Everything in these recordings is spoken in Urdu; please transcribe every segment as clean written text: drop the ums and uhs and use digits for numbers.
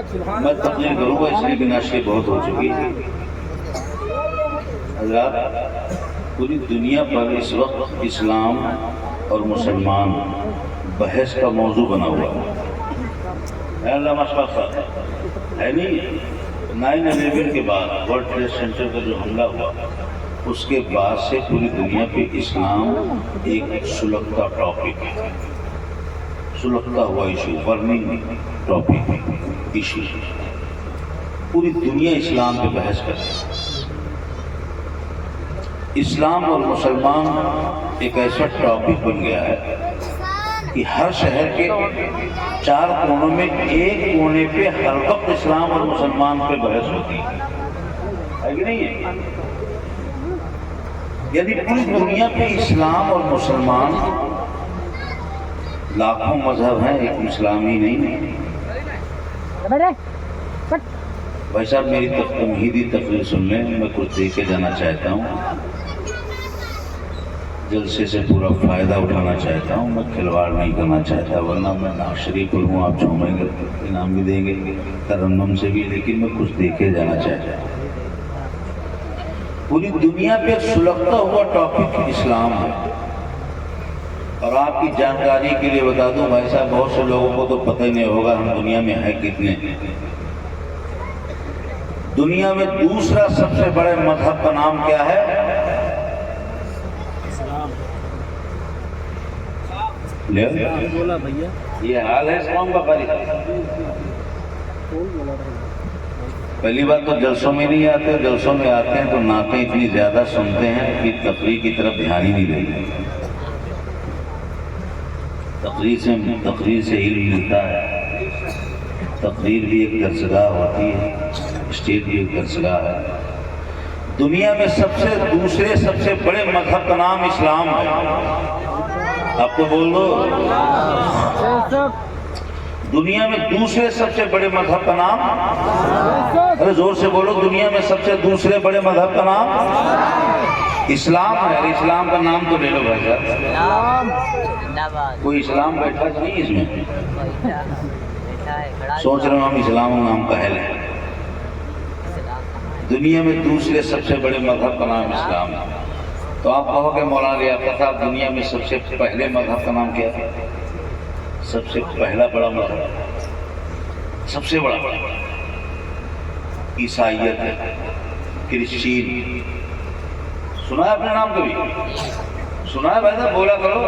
میں تقریر کروں گا اس لیے کہ ناشتے بہت ہو چکی ہے۔ حضرات، پوری دنیا پر اس وقت اسلام اور مسلمان بحث کا موضوع بنا ہوا ہے۔ علامہ اشفاق صاحب ہے نہیں، 9/11 کے بعد ورلڈ ٹریڈ سینٹر کا جو حملہ ہوا اس کے بعد سے پوری دنیا پہ اسلام ایک سلگتا ٹاپک ہے، سلگتا ہوا ایشو، برننگ ٹاپک ایشو، پوری دنیا اسلام پہ بحث کرتی ہے۔ اسلام اور مسلمان ایک ایسا ٹاپک بن گیا ہے کہ ہر شہر کے 4 کونوں میں ایک کونے پہ ہر وقت اسلام اور مسلمان پہ بحث ہوتی ہے کہ نہیں ہے؟ یعنی پوری دنیا پہ اسلام اور مسلمان، لاکھوں مذہب ہیں، ایک اسلامی نہیں۔ بھائی صاحب میری تمہیدی تقریر سن لیں، میں کچھ دے کے جانا چاہتا ہوں، جلسے سے پورا فائدہ اٹھانا چاہتا ہوں، میں کھلواڑ نہیں کرنا چاہتا، ورنہ میں نعت شریف پڑھوں، آپ جھومیں گے، انعام بھی دیں گے ترنم سے بھی، لیکن میں کچھ دے کے جانا چاہتا ہوں۔ پوری دنیا پہ سلگتا ہوا ٹاپک اسلام ہے، اور آپ کی جانکاری کے لیے بتا دوں بھائی صاحب، بہت سے لوگوں کو تو پتہ ہی نہیں ہوگا ہم دنیا میں ہیں کتنے۔ دنیا میں دوسرا سب سے بڑے مذہب کا نام کیا ہے؟ یہ حال ہے اس قوم کا خالی۔ پہلی بات تو جلسوں میں نہیں آتے، جلسوں میں آتے ہیں تو نعتیں اتنی زیادہ سنتے ہیں کہ تقریر کی طرف دھیان ہی نہیں دیتے۔ تقریر سے علم ملتا ہے، تقریر بھی ایک درسگاہ ہوتی ہے، اسٹیج بھی ایک درسگاہ ہے۔ دنیا میں دوسرے سب سے بڑے مذہب کا نام اسلام ہے۔ آپ کو بول دو، دنیا میں دوسرے سب سے بڑے مذہب کا نام، ارے زور سے بولو، دنیا میں سب سے دوسرے بڑے مذہب کا نام اسلام ہے۔ اسلام کا نام تو لے لو بھائی صاحب، کوئی اسلام بیٹھا نہیں اس میں، سوچ رہے ہوں ہم اسلام نام کا ہے۔ دنیا میں دوسرے سب سے بڑے مذہب کا نام اسلام ہے۔ تو آپ کہو کہ مولانا لیاقت صاحب دنیا میں سب سے پہلے مذہب کا نام کیا ہے؟ سب سے پہلا بڑا مذہب، سب سے بڑا عیسائیت ہے، کرسچین۔ سنا ہے اپنے نام کبھی؟ سنا ہے بھائی صاحب؟ بولا کرو،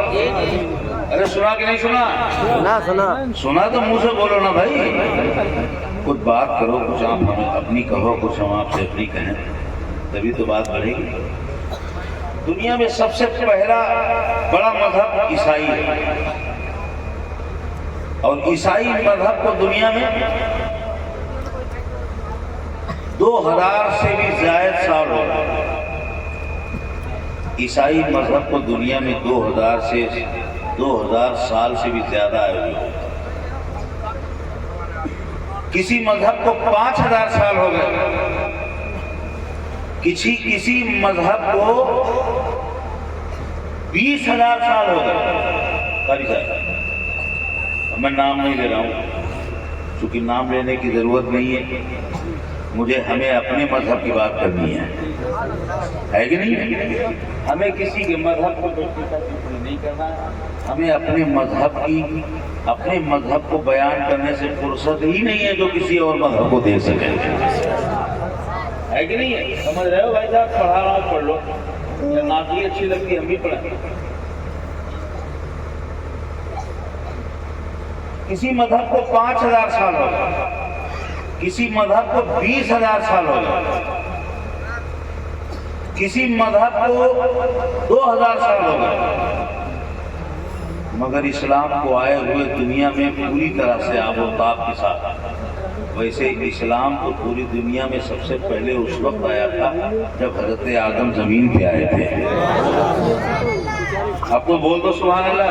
ارے سنا کہ نہیں سنا؟ سنا تو منہ سے بولو نا بھائی، کچھ بات کرو، کچھ آپ ہمیں اپنی کہو، کچھ ہم آپ سے اپنی کہیں، تبھی تو بات بڑھے گی۔ دنیا میں سب سے پہلا بڑا مذہب عیسائی ہے، اور عیسائی مذہب کو دنیا میں 2000 سے بھی زائد سال ہو گئے۔ عیسائی مذہب کو دنیا میں 2000 سال سے بھی زیادہ آئے ہوئے۔ کسی مذہب کو 5000 سال ہو گئے، کسی مذہب کو 20,000 سال ہو گئے۔ قاری صاحب، میں نام نہیں لے رہا ہوں چونکہ نام لینے کی ضرورت نہیں ہے، ہمیں اپنے مذہب کی بات کرنی ہے کہ نہیں؟ ہمیں کسی کے مذہب کو نہیں کرنا، ہمیں اپنے مذہب کو بیان کرنے سے فرصت ہی نہیں ہے جو کسی اور مذہب کو دے سکے، ہے کہ نہیں ہے؟ سمجھ رہے ہو بھائی صاحب؟ پڑھا رہا ہوں، پڑھ لو، یا نعتیں اچھی لگتی ہم بھی پڑھیں۔ کسی مذہب کو 5000 سال ہو گئے، کسی مذہب کو 20,000 سال ہو گئے، کسی مذہب کو 2000 سال ہو گئے، مگر اسلام کو آئے ہوئے دنیا میں پوری طرح سے آب و تاب کے ساتھ۔ ویسے اسلام تو پوری دنیا میں سب سے پہلے اس وقت آیا تھا جب حضرت آدم زمین پہ آئے تھے۔ آپ کو بول دو سبحان اللہ،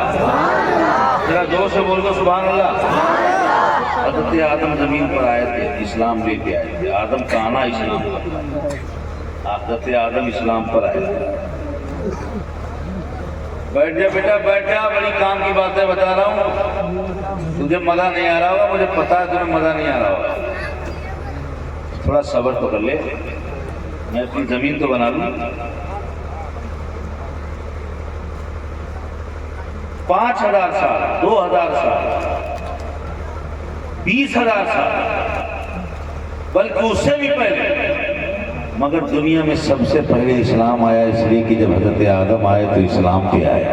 ذرا زور سے بول دو سبحان اللہ۔ حضرت آدم زمین پر آئے تھے، اسلام لے کے آئے تھے۔ آدم کا آنا اسلام پر، حضرت آدم اسلام پر آئے تھے۔ بیٹھ جا بیٹا، بیٹھ جا، بڑی کام کی باتیں بتا رہا ہوں، تجھے مزہ نہیں آ رہا ہوگا، مجھے پتا ہے تمہیں مزہ نہیں آ رہا ہوگا۔ تھوڑا صبر تو کر لے، میں اپنی زمین تو بنا لوں۔ 5000 سال، 2000 سال، 20,000 سال، بلکہ اس سے بھی پہلے، مگر دنیا میں سب سے پہلے اسلام آیا اس لیے کہ جب حضرت آدم آئے تو اسلام پہ آیا۔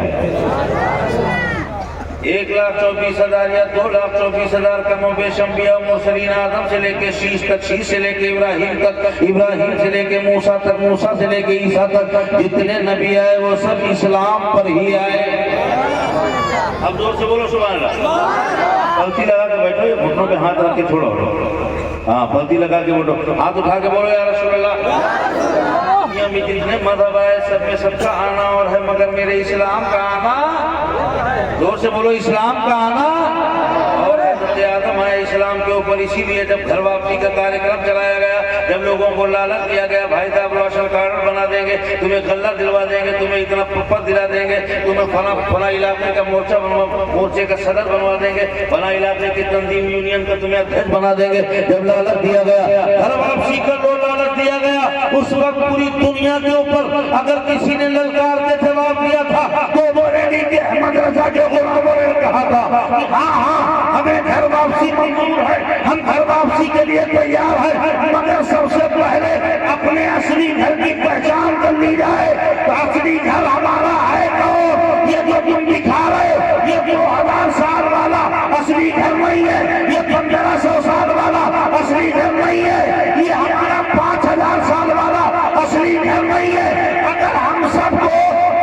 1,24,000 یا 2,24,000 کم و بیش انبیاء و مرسلین، آدم سے لے کے شیش تک، شیش سے لے کے ابراہیم تک، ابراہیم سے لے کے موسیٰ تک، موسیٰ سے لے کے عیسیٰ تک، جتنے نبی آئے وہ سب اسلام پر ہی آئے۔ اب زور سے بولو سبحان اللہ۔ پلتی لگا کے بیٹھو، یہ گھٹنوں پہ ہاتھ رکھ کے چھوڑو، ہاں پلتی لگا کے بیٹھو، ہاتھ اٹھا کے بولو یا رسول اللہ۔ دنیا میں جتنے مذہب آئے سب میں سب کا آنا اور ہے، مگر میرے اسلام کا آنا، زور سے بولو اسلام کا آنا اور حضرت آدم آئے اسلام کے اوپر۔ اسی لیے جب گھر واپسی کا کارکرم چلایا گیا، جب لوگوں کو لالچ دیا گیا بھائی صاحب روشن کارڈ بنا دیں گے، تمہیں غلہ دلوا دیں گے، تمہیں اتنا پپر دلا دیں گے، تمہیں فلاں علاقے کا مورچے کا صدر بنوا دیں گے، فلاں علاقے کی تنظیم یونین کا تمہیں ادھیش بنا دیں گے، جب لالچ دیا گیا، گھر واپسی کا جو لالچ دیا گیا، اس وقت پوری دنیا کے اوپر اگر کسی نے للکار کے جواب دیا تھا تو بولے نہیں کہ احمد رضا کے غلاموں نے کہا تھا ہاں ہمیں گھر واپسی منظور ہے، ہم گھر واپسی کے لیے تیار ہیں، مگر سب سے پہلے اپنے اصلی گھر کی پہچان کر لی جائے۔ تو اصلی گھر ہمارا ہے تو یہ جو تم دکھا رہے یہ 2000 سال والا اصلی گھر نہیں ہے، یہ 1500 سال والا اصلی گھر نہیں ہے، یہ ہمارا 5000 سال والا اصلی گھر نہیں ہے۔ اگر ہم سب کو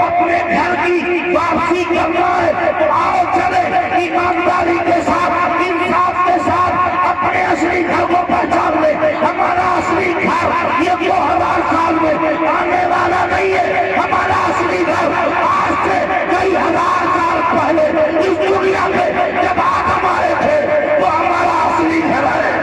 اپنے گھر کی واپسی کرنا ہے تو آؤ چلے ایمانداری کے ساتھ، انصاف کے ساتھ اپنے اصلی گھر کو پہچان لے۔ ہمارا اصلی گھر یہ 2000 سال میں آنے والا نہیں ہے، ہمارا اصلی گھر آج سے کئی ہزار سال پہلے اس دنیا میں جب آدم آئے تھے وہ ہمارا اصلی گھر ہے۔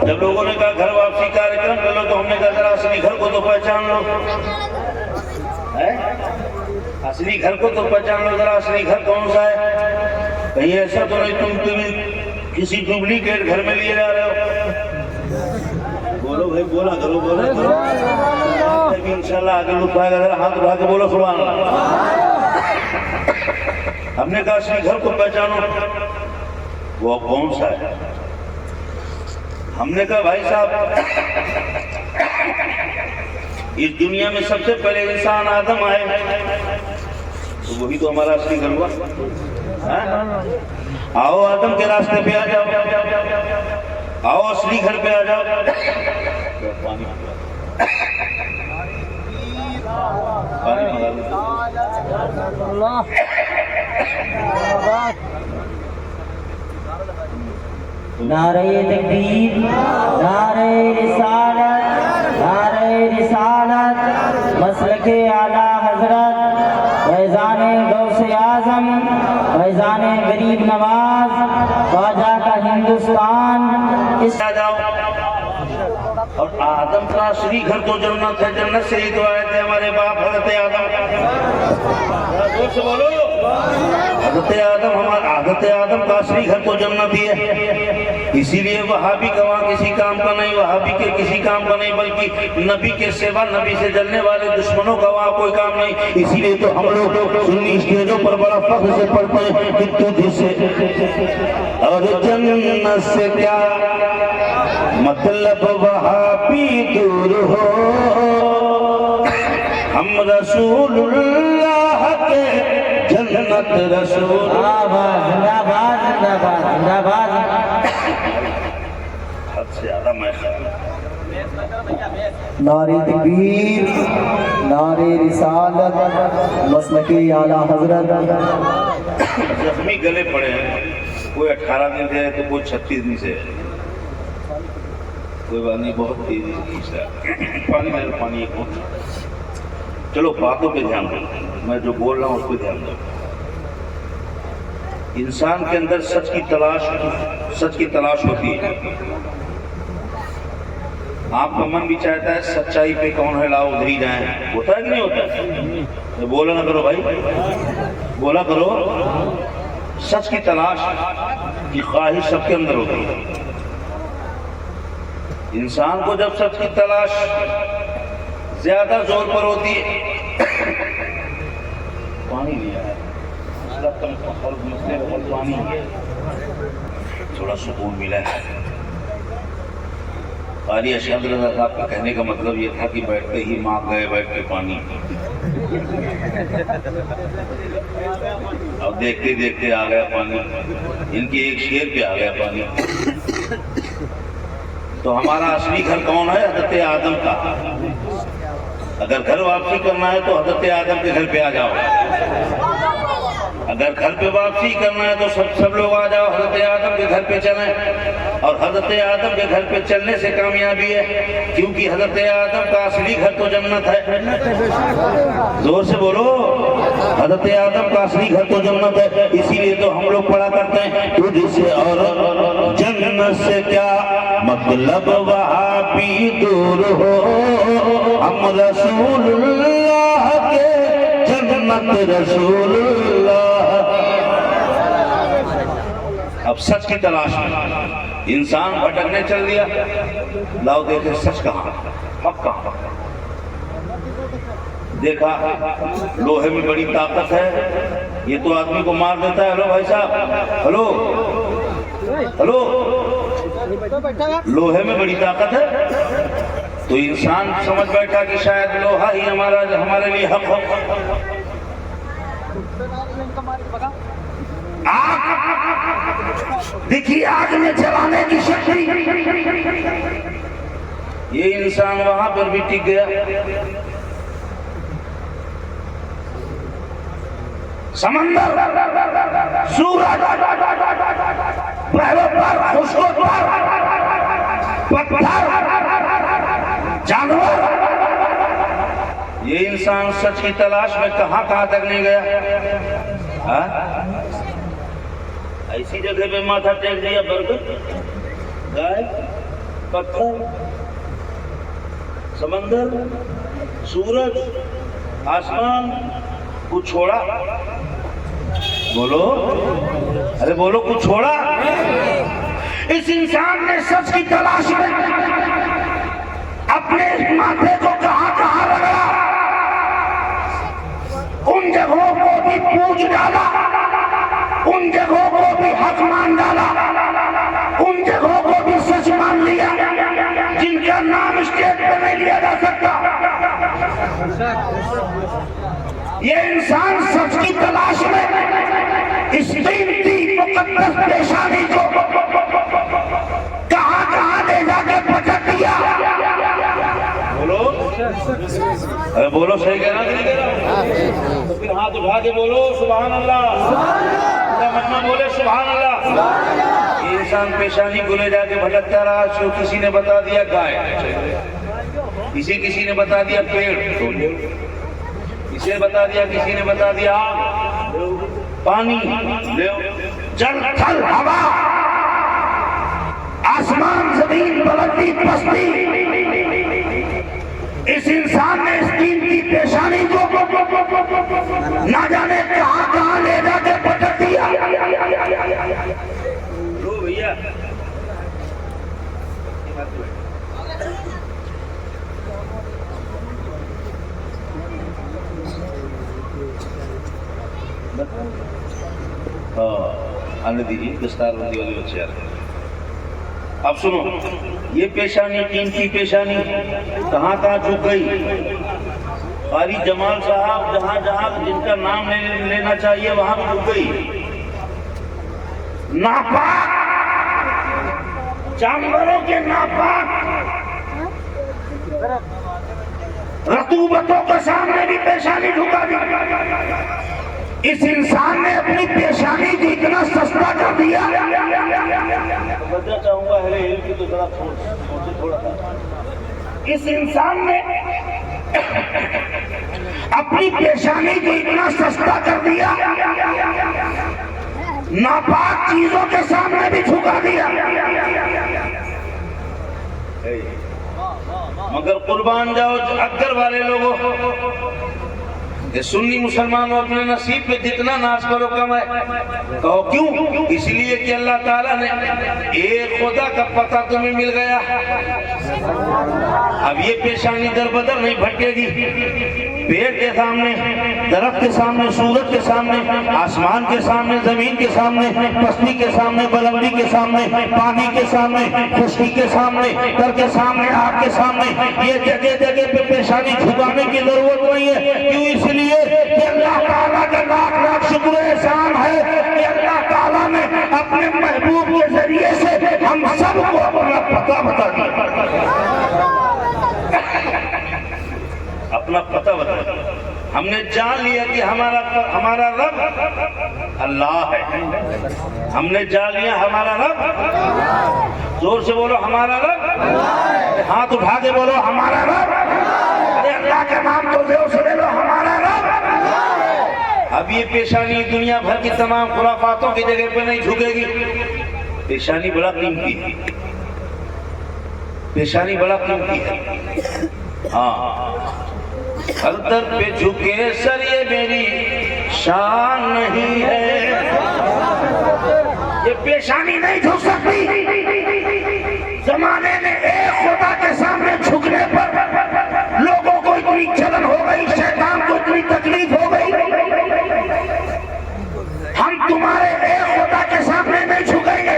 جب لوگوں نے کہا گھر واپسی کارکرم کر لو تو ہم نے کہا ذرا اصلی گھر کو تو پہچان لو، اصلی گھر کو تو پہچان لو، ذرا اصلی گھر کون سا ہے؟ کہیں ایسا تو نہیں تم کسی ڈپلیکیٹ گھر میں لیے جا رہے ہو؟ بولو بھائی، بولا کرو، بولا کرو، انشاءاللہ آگے لطف آئے گا۔ ذرا ہاتھ اٹھا کے بولو سبحان اللہ۔ ہم نے کہا اصلی گھر کو پہچانو، وہ کون سا ہے؟ ہم نے کہا بھائی صاحب اس دنیا میں سب سے پہلے انسان آدم آئے تو وہی تو ہمارا اصلی گھر ہوا۔ آؤ آدم کے راستے پہ آ جاؤ، آؤ اصلی گھر پہ آ جاؤ۔ نعرہ تکبیر، نعرہ رسالت، نعرہ رسالت، مسلک اعلیٰ حضرت فیضان غوث اعظم، فیضان غریب نواز، خواجہ کا ہندوستان۔ اس اور آدم کا اصلی گھر تو جنت ہے، جنت سے ہی تو آئے تھے ہمارے باپ حضرت آدم۔ زور سے بولو، حضرت آدم کا اصلی گھر تو جنت ہی ہے۔ اسی لیے وہابی کا وہاں کسی کام کا نہیں، وہابی کے کسی کام کا نہیں، بلکہ نبی کے سوا، نبی سے جلنے والے دشمنوں کا وہاں کوئی کام نہیں۔ اسی لیے تو ہم لوگ سنی اسٹیجوں پر بڑا فخر سے پڑھتے ہیں کہ تجھ سے اور جنت سے کیا مطلب وہابی دور ہو، ہم رسول اللہ کے جنت رسول۔ زندہ باد، زندہ باد، زندہ باد۔ حد سے زیادہ میں نعرہ تکبیر، نعرہ رسالت، مسلک اعلیٰ حضرت۔ زخمی گلے پڑے ہیں، کوئی 18 دن سے ہے تو کوئی 36 دن سے ہے، کوئی بات نہیں، بہت تیزی سے کھینچ رہا ہے پانی، میرا پانی ایک بہت۔ چلو باتوں پہ دھیان دو، میں جو بول رہا ہوں اس پہ دھیان دو۔ انسان کے اندر سچ کی تلاش ہوتی ہے، آپ کا من بھی چاہتا ہے سچائی پہ کون ہے لاؤ ادھر ہی جائیں، ہوتا ہے کہ نہیں ہوتا ہے؟ بولا نہ کرو بھائی، بولا کرو۔ سچ کی تلاش کی خواہش سب کے اندر ہوتی ہے۔ انسان کو جب سچ کی تلاش زیادہ زور پر ہوتی ہے، پانی لیا ہے پانی، تھوڑا سکون ملا ہے۔ قاری اشہد رضا صاحب کا کہنے کا مطلب یہ تھا کہ بیٹھتے ہی ماں گئے بیٹھ کے پانی، اب دیکھتے دیکھتے آ گیا پانی، ان کے ایک شیر پہ آ گیا پانی۔ تو ہمارا اصلی گھر کون ہے؟ حضرت آدم کا۔ اگر گھر واپسی کرنا ہے تو حضرت آدم کے گھر پہ آ جاؤ، اگر گھر پہ واپسی کرنا ہے تو سب لوگ آ جاؤ، حضرت آدم کے گھر پہ چلیں۔ اور حضرت آدم کے گھر پہ چلنے سے کامیابی ہے، کیونکہ حضرت آدم کا اصلی گھر تو جنت ہے۔ زور سے بولو، حضرت آدم کا اصلی گھر تو جنت ہے۔ اسی لیے تو ہم لوگ پڑھا کرتے ہیں تجھ سے اور جنت سے کیا مطلب وہاں بھی دور ہو، ہم رسول اللہ کے جنت رسول اللہ۔ اب سچ کی تلاش میں انسان بھٹکنے چل دیا، لاؤ دیکھے سچ کہاں، حق کہاں۔ دیکھا لوہے میں بڑی طاقت ہے، یہ تو آدمی کو مار دیتا ہے۔ ہلو بھائی صاحب، ہلو ہلو، لوہے میں بڑی طاقت ہے، تو انسان سمجھ بیٹھا کہ شاید لوہا ہی ہمارے لیے حق ہو۔ دیکھیے آگ میں جلانے کی شکتی، یہ انسان وہاں پر بھی ٹک گیا۔ سمندر، سورج، پہلو پر، خشک پر، پتھر، جانور، یہ انسان سچ کی تلاش میں کہاں تک نہیں گیا؟ ایسی جگہ پہ ماتھا ٹیک دیا، برگر، گائے، پتھر، سمندر، سورج، آسمان، کچھ چھوڑا؟ بولو، ارے بولو، کچھ چھوڑا؟ اس انسان نے سچ کی تلاش میں اپنے ماتھے کو کہاں رگڑا، ان جگہوں کو بھی پوچھ ڈالا، ان جگہوں کو بھی حق مان ڈالا، ان جگہوں کو بھی سچ مان لیا جن کا نام اسٹیج پہ نہیں لیا جا سکتا۔ یہ انسان سچ کی تلاش میں اس قیمتی مقدس پیشانی کو کہاں لے جا کے پٹک دیا۔ بولو، ارے بولو، صحیح کہنا کہ نہیں کہنا؟ تو پھر ہاتھ اٹھا کے بولو سبحان اللہ، مجمع بولے سبحان اللہ۔ یہ انسان پیشانی کو لے جا کے بھٹکتا رہا، جو کسی نے بتا دیا گائے، کسی نے بتا دیا پیڑ، کسی نے بتا دیا، کسی نے بتا دیا آگ، پانی، جل تھل ہوا، آسمان زمین بلندی پستی، اس انسان نے اس قیمتی پیشانی کو نہ جانے کہاں لے جا کے پٹک دیا۔ لو بھیا، آنے دیجیے، دستار بندی والے بچے آ رہے ہیں۔ اب سنو، یہ پیشانی، قیمتی پیشانی کہاں جھک گئی؟ قاری جمال صاحب جہاں جن کا نام لینا چاہیے وہاں بھی جھک گئی۔ ناپاک جانوروں کے ناپاک رطوبتوں کے سامنے بھی پیشانی جھکا دی۔ اس انسان نے اپنی پیشانی کو اتنا سستا کر دیا۔ چاہوں گا کی تو ذرا تھوڑا سا، اس انسان نے اپنی پیشانی کو اتنا سستا کر دیا، ناپاک چیزوں کے سامنے بھی جھکا دیا۔ مگر قربان جاؤ اکثر والے لوگوں کہ سنی مسلمانوں اپنے نصیب پہ جتنا ناز کرو کم ہے. کہو کیوں؟ اس لیے کہ اللہ تعالیٰ نے ایک خدا کا پتہ تمہیں مل گیا. اب یہ پیشانی در بدر نہیں بھٹکے گی. پیڑ کے سامنے، درخت کے سامنے، سورج کے سامنے، آسمان کے سامنے، زمین کے سامنے، پستی کے سامنے، بلندی کے سامنے، پانی کے سامنے، خشکی کے سامنے، در کے سامنے، آگ کے سامنے، یہ جگہ جگہ پہ پیشانی جھکانے کی ضرورت نہیں ہے. کیوں؟ اس لیے کہ اللہ تعالیٰ کا لاکھ لاکھ شکر احسان ہے کہ اللہ تعالیٰ نے اپنے محبوب کے ذریعے سے ہم سب کو اپنا پتہ بتا دیا. اپنا پتہ بتا دیا. ہم نے جان لیا کہ ہمارا رب اللہ ہے. ہم نے جان لیا ہمارا رب. زور سے بولو ہمارا رب. ہاتھ اٹھا کے بولو ہمارا رب. ارے اللہ کا نام تو زور سے لے لو ہمارا رب. اب یہ پیشانی دنیا بھر کی تمام خرافاتوں کی جگہ پہ نہیں جھکے گی. پیشانی بڑا قیمتی ہے. پیشانی بڑا قیمتی ہے. ہاں، ہر در پہ جھکے سر یہ میری شان نہیں ہے. یہ پیشانی نہیں جھک سکتی. زمانے میں ایک خدا کے سامنے جھکنے پر لوگوں کو اتنی جلن ہو گئی، شیطان کو اتنی تکلیف ہو گئی. ہم تمہارے ایک خدا کے سامنے نہیں جھکیں گے.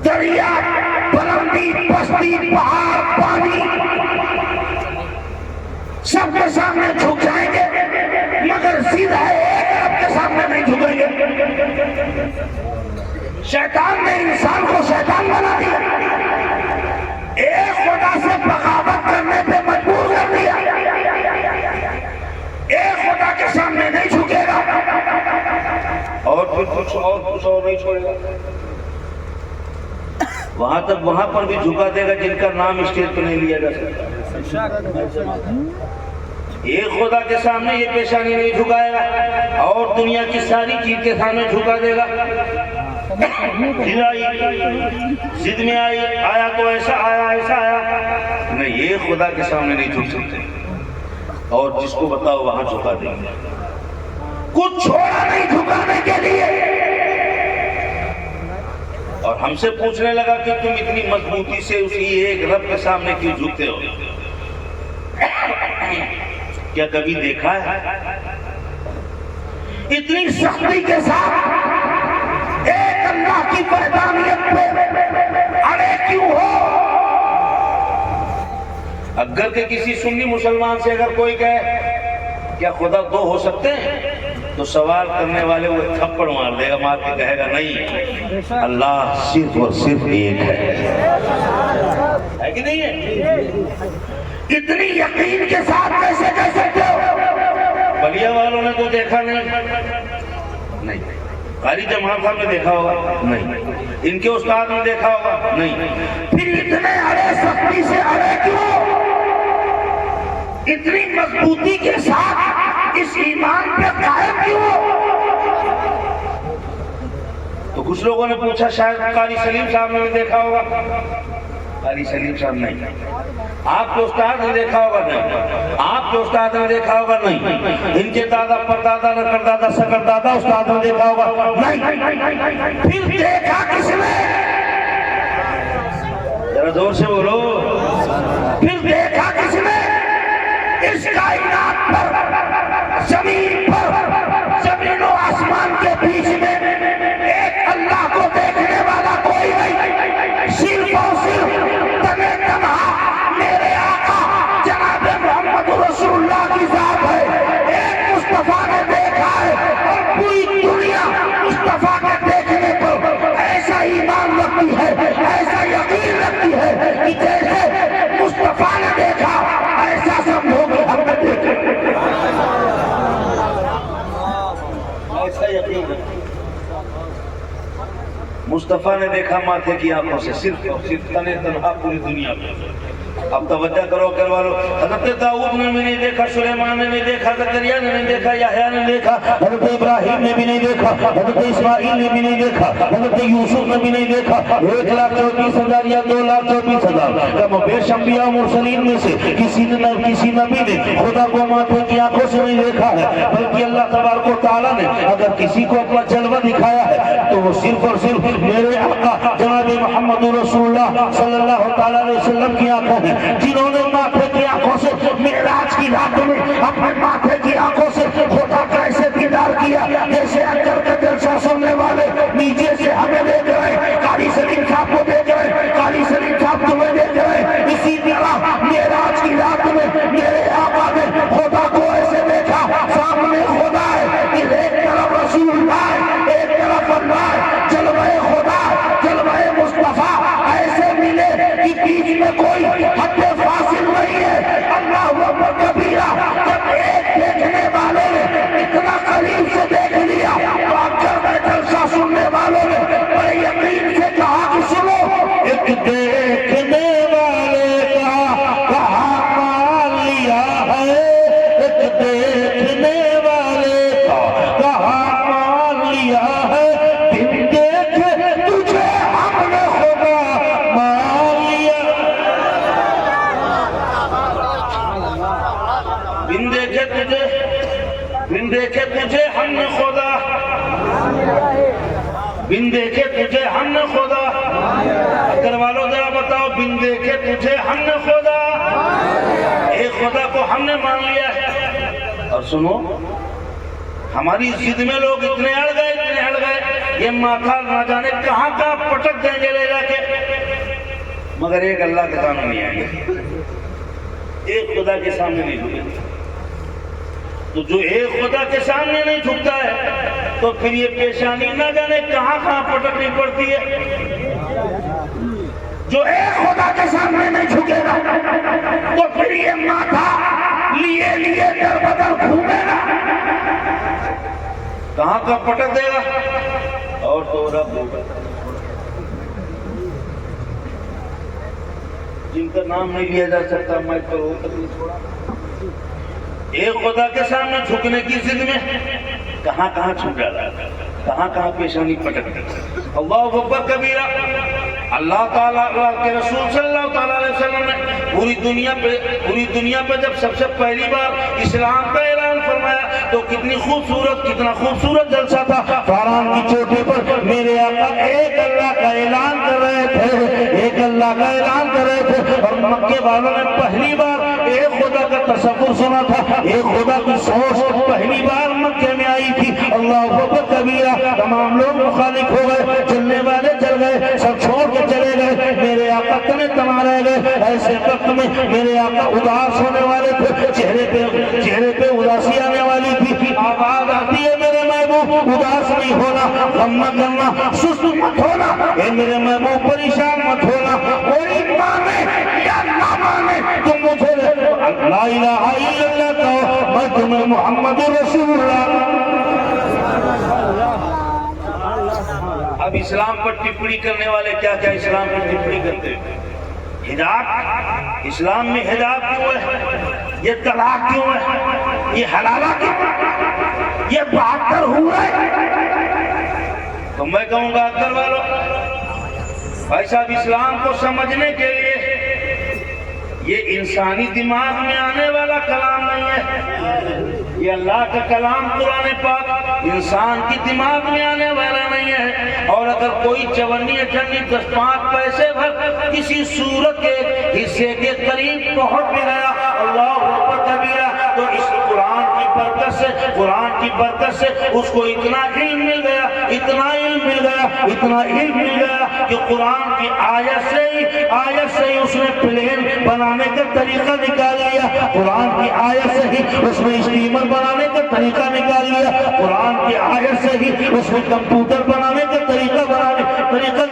دریا، بلندی، پستی، پہاڑ، پانی سب کے سامنے جھک جائیں گے، مگر سیدھا ایک رب کے سامنے نہیں جھکیں گے. شیطان نے انسان کو شیطان بنا دیا. ایک خدا سے بغاوت کرنے پہ مجبور کر دیا. ایک خدا کے سامنے نہیں جھکے گا اور پھر کچھ اور نہیں چھوڑے گا. وہاں تک وہاں پر بھی جھکا دے گا جن کا نام اسٹیج پہ نہیں لیا جا سکتا. ایک خدا کے سامنے یہ پیشانی نہیں جھکائے گا اور دنیا کی ساری چیز کے سامنے جھکا دے گا. ضد میں آیا تو ایسا آیا نہیں. یہ خدا کے سامنے نہیں جھک سکتے اور جس کو بتاؤ وہاں جھکا دیں گے. کچھ چھوڑا نہیں جھکانے کے لیے. اور ہم سے پوچھنے لگا کہ تم اتنی مضبوطی سے اسی ایک رب کے سامنے کیوں جھکتے ہو؟ کیا کبھی دیکھا ہے اتنی سختی کے ساتھ ایک اللہ کی وحدانیت پہ اڑے کیوں ہو؟ اگر کہ کسی سنی مسلمان سے اگر کوئی کہے کیا خدا دو ہو سکتے ہیں تو سوال کرنے والے وہ تھپڑ مار دے گا، مار کے کہے گا نہیں، اللہ صرف اور صرف ایک ہے کہ نہیں ہے؟ اتنی یقین کے ساتھ کیسے کہہ سکتے ہو؟ بلیا والوں نے تو دیکھا نہیں. قاری جماعت صاحب نے دیکھا ہوگا نہیں. ان کے استاد نے دیکھا ہوگا نہیں. پھر اتنے اڑے سختی سے اڑے کیوں؟ اتنی مضبوطی کے ساتھ اس ایمان پہ قائم کیوں؟ تو کچھ لوگوں نے پوچھا شاید قاری سلیم صاحب نے دیکھا ہوگا. قاری سلیم صاحب نہیں. آپ کے استاد نے دیکھا ہوگا نہیں. آپ کے استاد نے دیکھا ہوگا نہیں. ان کے دادا پردادا رکردادا سکردادا استاد نے دیکھا ہوگا نہیں. پھر دیکھا کس نے؟ ذرا زور سے بولو. پھر دیکھا کس نے؟ اس کائنات پر، زمین پر، زمین و آسمان کے بیچ میں ایک اللہ کو دیکھنے والا کوئی نہیں. صرف اور صرف تنہا تنہا میرے آقا جناب محمد رسول اللہ کی ذات ہے. ایک مصطفیٰ نے دیکھا ہے اور پوری دنیا مصطفیٰ کے دیکھنے پر ایسا ایمان رکھتی ہے، ایسا یقین رکھتی ہے کہ جیسے مصطفیٰ نے دیکھا ایسا سمجھو گے ہم نے دیکھا. ایسا یقین ہے. مصطفیٰ نے دیکھا ماتھے کی آنکھوں سے، صرف اور صرف تنہا پوری دنیا میں. اب توجہ کرو گھر والوں، حضرت داؤد نے بھی نہیں دیکھا، سلیمان نے نہیں دیکھا، زکریا نے نہیں دیکھا، یحییٰ نے دیکھا، حضرت ابراہیم نے بھی نہیں دیکھا، حضرت اسماعیل نے بھی نہیں دیکھا، حضرت یوسف نے بھی نہیں دیکھا۔ 1,24,000 یا 2,24,000 کم و بیش انبیاء و مرسلین میں سے کسی نبی نے خدا کو ماتھے کی آنکھوں سے نہیں دیکھا ہے، بلکہ اللہ تبارک و تعالیٰ نے اگر کسی کو اپنا جلوہ دکھایا ہے تو وہ صرف اور صرف میرے آقا جناب محمد رسول اللہ صلی اللہ تعالیٰ علیہ وسلم کی آنکھوں ہیں، جنہوں نے ماتھے کی آنکھوں سے معراج کی رات میں اپنے ماتھے کی آنکھوں سے خدا کا ایسے دیدار کیا جیسے اندر کا جلسہ سننے والے نیچے سے ہمیں لے گئے، قاری سلیم صاحب کو دے گئے، قاری سلیم صاحب تمہیں دے گئے۔ اسی طرح معراج کی رات میں میرے آقا نے خدا کو ایسے دیکھا، سامنے خدا ہے، ایک طرف رسول اللہ ہے، ایک طرف اللہ ہے، جلوہ خدا، جلوہ مصطفیٰ ایسے ملے کہ بیچ میں کوئی حد فاصل نہیں ہے۔ اللہ اکبر کبیرہ، جب ایک دیکھنے والے نے اتنا قریب سے دیکھ لیا تو اکثر بیٹھل سا سننے والوں نے بڑے یقین سے کہا کہ سنو، ایک دیکھنے والے کا کہا مان لیا ہے، ایک دیکھنے والے کا کہا مان لیا ہے، بن دیکھے تجھے ہم نے خدا مان لیا، بن دیکھے تجھے ہم نے خدا، بن دیکھے تجھے ہم نے خدا، اگر والوں ذرا بتاؤ، بن دیکھے تجھے ہم نے خدا، ایک خدا کو ہم نے مان لیا ہے۔ اور سنو، ہماری ضد میں لوگ اتنے اڑ گئے، یہ ماتھا نہ جانے کہاں کہاں پٹک دیں گے لے جا کے، مگر ایک اللہ کے سامنے نہیں آئیں گے، ایک خدا کے سامنے نہیں جھکیں گے۔ تو جو ایک خدا کے سامنے نہیں جھکتا ہے تو پھر یہ پیشانی نہ جانے کہاں کہاں پٹکنی پڑتی ہے۔ جو ایک خدا کے سامنے نہیں جھکے گا تو پھر یہ ماتھا لیے لیے در بدر گھومے گا، کہاں کہاں پٹک دے گا، اور تو رب ہوگا جن کا نام نہیں لیا جا سکتا، میں کروں تکلیف چھوڑا۔ ایک خدا کے سامنے جھکنے کی ضد میں کہاں کہاں چھپ جاتا ہے، کہاں کہاں پیشانی پٹک دیتا ہے۔ اللہ اکبر کبیرہ۔ اللہ تعالیٰ کے رسول صلی اللہ تعالیٰ علیہ وسلم نے پوری دنیا پہ جب سب سے پہلی بار اسلام کا اعلان فرمایا تو کتنا خوبصورت جلسہ تھا۔ فاران کی چوٹی پر میرے آقا ایک اللہ کا اعلان کر رہے تھے، ایک اللہ کا اعلان کر رہے تھے، اور مکے والوں نے پہلی بار ایک خدا کا تصور سنا تھا، ایک خدا کی سوچ پہلی بار مکے میں آئی تھی۔ اللہ اکبر کبیرہ۔ تمام لوگ مخالف ہو گئے، چلنے والے چل گئے، سب چھوڑ کے چلے گئے، میرے آقا تنے تما رہ گئے۔ ایسے وقت میں میرے آقا اداس ہونے والے تھے، چہرے پہ اداسی آنے والی تھی۔ آواز آتی ہے میرے محبوب اداس نہیں ہونا، غم نہ کرنا، سست مت ہونا، اے میرے محبوب پریشان مت ہونا، کوئی مانے یا نہ مانے تم مجھے لا الہ الا اللہ کہو، میں تمہیں محمد رسول اللہ۔ اب اسلام پر ٹپڑی کرنے والے کیا کیا اسلام پر ٹپڑی کرتے ہیں۔ حجاب، اسلام میں حجاب کیوں ہے، یہ طلاق کیوں ہے، یہ حلالہ کیوں ہے، یہ 72 ہوئے۔ تو میں کہوں گا اکثر والوں، بھائی صاحب اسلام کو سمجھنے کے لیے یہ انسانی دماغ میں آنے والا کلام نہیں ہے، یہ اللہ کا کلام قرآن پاک انسان کی دماغ میں آنے والا نہیں ہے۔ اور اگر کوئی 54 پیسے بھر کسی سورت کے حصے کے قریب پہنچ بھی گیا، اللہ اکبر کبیرہ، تو اس قرآن کی برکت سے اس کو اتنا علم مل گیا کہ قرآن کی آیت سے ہی اس نے پلین بنانے کا طریقہ نکال لیا، قرآن کی آیت سے ہی اس نے اسٹیمر بنانے کا طریقہ نکال لیا، قرآن کی آیت سے ہی اس نے کمپیوٹر بنانے کا طریقہ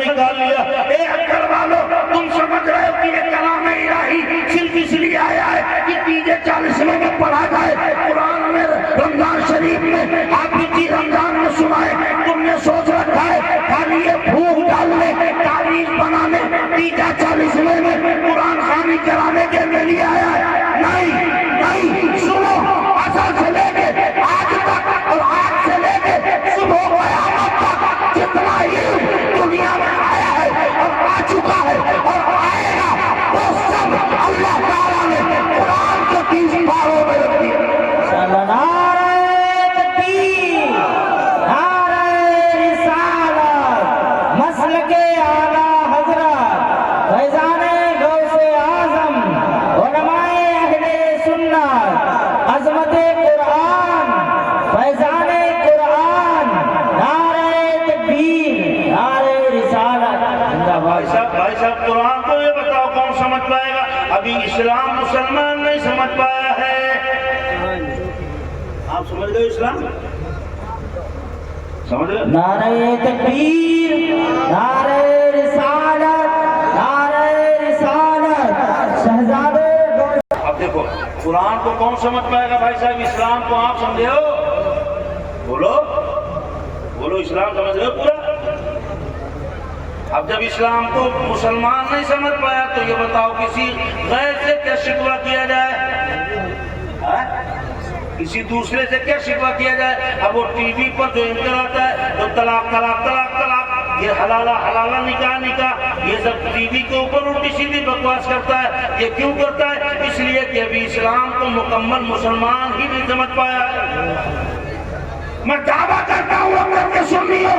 نکال لیا۔ اے اکبر والوں، تم سمجھ رہے ہو کہ یہ کلام الہی صرف اس لیے آیا ہے کہ 40 میں پڑھا جائے، قرآن میں رمضان شریف میں آپ کی رمضان میں سنائے، تم نے سوچ رکھا ہے خالی یہ بھوک ڈالنے، تعویذ بنانے 40 میں قرآن خوانی کرانے کے لیے آیا ہے؟ نہیں سنو، اصل سے لے کے آج تک اور آج سے لے کے صبح قیامت تک جتنا علم دنیا میں آیا ہے اور آ چکا ہے اور آئے گا، وہ سب اللہ تعالیٰ نے قرآن کے 30 پاروں میں رکھ دیا۔ بھائی صاحب قرآن کو یہ بتاؤ کون سمجھ پائے گا؟ ابھی اسلام مسلمان نہیں سمجھ پایا ہے۔ آپ سمجھ گئے اسلام؟ سمجھ گئے؟ نعرہ تکبیر، نعرہ رسالت، شہزادے۔ اب دیکھو قرآن کو کون سمجھ پائے گا بھائی صاحب؟ اسلام کو آپ سمجھے ہو؟ بولو اسلام سمجھ رہے ہو پورا؟ اب جب اسلام کو مسلمان نہیں سمجھ پایا تو یہ بتاؤ کسی غیر سے کیا شکوہ کیا جائے؟ کسی دوسرے سے کیا شکوہ کیا جائے؟ اب وہ ٹی وی پر جو انکر آتا ہے تو طلاق طلاق طلاق طلاق، یہ حلالہ نکاح نکاح، یہ سب ٹی وی کے اوپر الٹی سیدھی بکواس کرتا ہے۔ یہ کیوں کرتا ہے؟ اس لیے کہ ابھی اسلام کو مکمل مسلمان ہی نہیں سمجھ پایا ہے۔ میں دعویٰ کرتا ہوں اب کر کے سن لیو،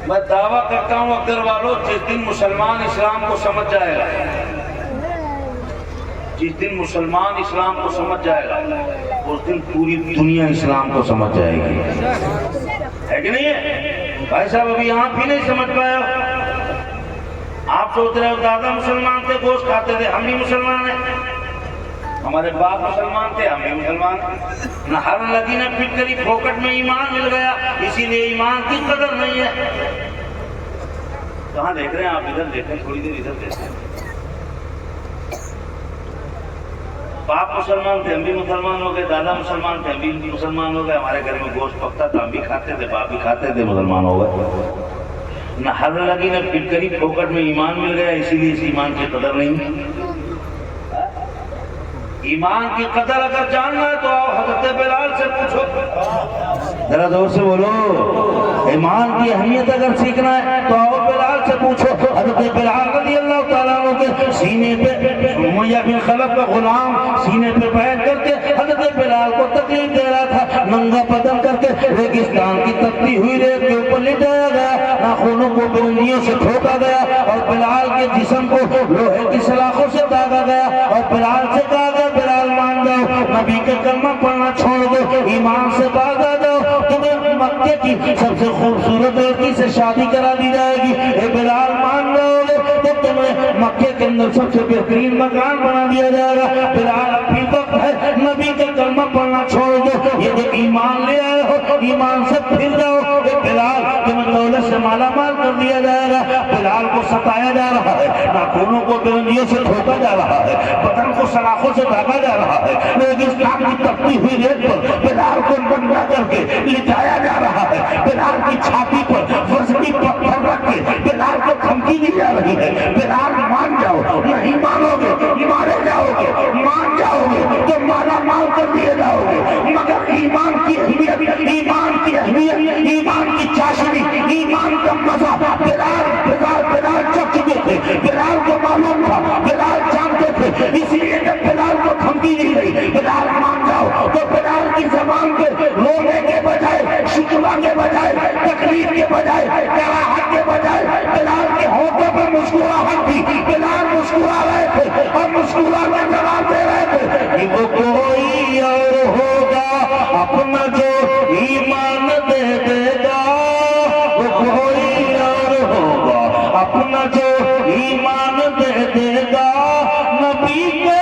میں دعویٰ کرتا ہوں اگر والوں جس دن مسلمان اسلام کو سمجھ جائے گا، جس دن مسلمان اسلام کو سمجھ جائے گا اس دن پوری دنیا اسلام کو سمجھ جائے گی، ہے کہ نہیں ہے؟ بھائی صاحب ابھی آپ بھی نہیں سمجھ پائے ہو۔ آپ سوچ رہے ہو دادا مسلمان تھے، گوشت کھاتے تھے، ہم بھی مسلمان ہیں، ہمارے باپ مسلمان تھے، ہم بھی مسلمان ہیں۔ نہ ہر لگی نہ پھٹ کری پھوکٹ میں ایمان مل گیا، اسی لیے ایمان کی قدر نہیں ہے۔ کہاں دیکھ رہے ہیں آپ؟ ادھر دیکھیں، تھوڑی دیر ادھر دیکھیں۔ باپ مسلمان تھے، ہم بھی مسلمان ہو گئے، دادا مسلمان تھے، ہم بھی مسلمان ہو گئے، ہمارے گھر میں گوشت پکتا تھا، ہم بھی کھاتے تھے، باپ بھی کھاتے تھے، مسلمان ہو گئے۔ نہ ہر لگی نہ پھٹ کری پھوکٹ میں ایمان مل گیا، اسی لیے اس ایمان کی قدر نہیں۔ ایمان کی قدر اگر جاننا ہے تو آؤ حضرت بلال سے پوچھو، ذرا زور سے بولو۔ ایمان کی اہمیت اگر سیکھنا ہے تو آؤ بلال سے پوچھو۔ حضرت بلال رضی اللہ تعالیٰ عنہ کے سینے پہ امیہ بن خلف کا غلام سینے پہ بیٹھ کر کے حضرت بلال کو تکلیف دے رہا تھا، ننگا بدن کر کے ریگستان کی تپتی ہوئی ریت کے اوپر لٹایا گیا، ناخنوں کو برنجیوں سے ٹھوکا گیا اور بلال کے جسم کو لوہے کی سلاخوں سے داغا گیا اور بلال سے کہا گیا بلال مان جاؤ، نبی کا کلمہ پڑھنا چھوڑ دو، ایمان سے باز آ جاؤ، تمہیں مکے کی سب سے خوبصورت لڑکی سے شادی کرا دی جائے گی۔ اے بلال مان جاؤ گے تو تمہیں مکے کے اندر سب سے بہترین مکان بنا دیا جائے گا۔ بلال اب بھی وقت ہے، نبی کا کلمہ پڑھنا چھوڑ دو، یہ جو ایمان لے آئے ہو ایمان سے پھر جاؤ۔ اے بلال تمہیں دولت سے مالا مال کر دیا جائے گا۔ بلال کو ستایا جا رہا ہے، ناخنوں کو برنجیوں سے ٹھوکا جا رہا ہے، بدن کو سلاخوں سے داغا جا رہا ہے، ریگستان کی تپتی ہوئی ریت پر بلال کو ننگا کر کے لٹایا جا رہا ہے، بلال کی چھاتی پر وزنی پتھر رکھ کے بلال کو دھمکی دی جا رہی ہے، بلال مان جاؤ، نہیں مانو گے مارے جاؤ گے، مان جاؤ گے تو مالا مال کر دیے جاؤ گے۔ مگر ایمان کی اہمیت، ایمان کی اہمیت، ایمان کی چاشنی، ایمان کا مزہ بلال چک چکے تھے، بلال کو معلوم تھا، بلال جانتے تھے، اسی لیے جب بلال کو دھمکی دی گئی بلال مان جاؤ تو بلال کی زبان کے رونے کے بجائے، شکوہ کے بجائے، تکلیف کے بجائے، کراہت کے بجائے بلال کے ہونٹوں پر مسکراہٹ تھی، بلال مسکرا رہے تھے اور مسکرا کر جواب دے رہے تھے کہ وہ کوئی اور ہوگا اپنا جو ایمان دے دے گا، وہ کوئی اور ہوگا اپنا جو ایمان دے دے گا، نبی کو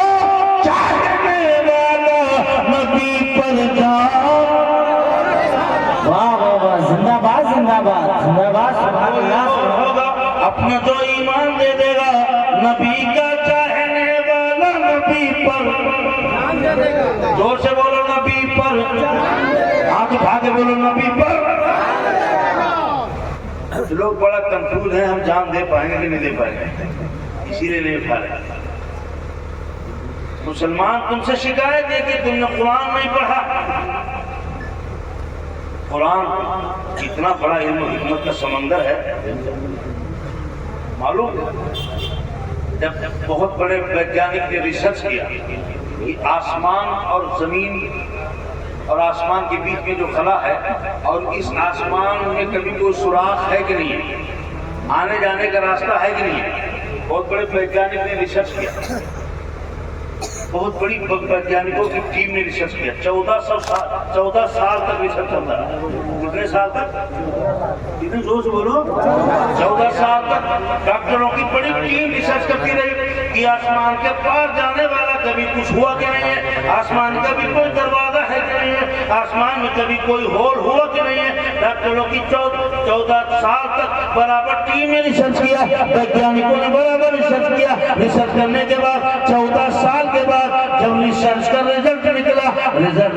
چاہنے والا نبی پر جان۔ واہ اپنا جو ایمان دے دے گا نبی کا چاہنے والا نبی پر، زور سے بولو نبی پر، ہاتھ اٹھا کے بولو نبی پر۔ لوگ بڑا کنفیوز ہیں، ہم جان دے پائیں گے کہ نہیں دے پائیں گے، اسی لیے نہیں اٹھا رہے۔ مسلمان تم سے شکایت ہے کہ تم نے قرآن نہیں پڑھا۔ قرآن اتنا بڑا علم و حکمت کا سمندر ہے، معلوم جب بہت بڑے ویگیانک نے ریسرچ کیا کہ آسمان اور زمین اور آسمان کے بیچ میں جو خلا ہے اور اس آسمان میں کبھی کوئی سوراخ ہے کہ نہیں ہے، آنے جانے کا راستہ ہے کہ نہیں ہے، بہت بڑے ویگیانک نے ریسرچ کیا، بہت بڑی ویگیانکوں کی ٹیم نے ریسرچ کیا، 14 سال تک ریسرچ چلتا ہے۔ کتنے سال تک؟ کتنے زور سے بولو؟ 14 سال تک ڈاکٹروں کی بڑی ٹیم ریسرچ کرتی رہی کہ آسمان کے پار جانے والا کبھی کچھ ہوا کہ نہیں ہے، آسمان کا بھی کوئی دروازہ ہے کہ نہیں ہے، آسمان میں کبھی کوئی ہول ہوا کہ نہیں ہے۔ ڈاکٹروں کی 14 سال تک برابر ٹیم نے ریسرچ کیا، ویگیانکوں نے برابر ریسرچ کیا۔ ریسرچ کرنے کے بعد 14 سال کے بعد جب ریسرچ کا رزلٹ نکلا،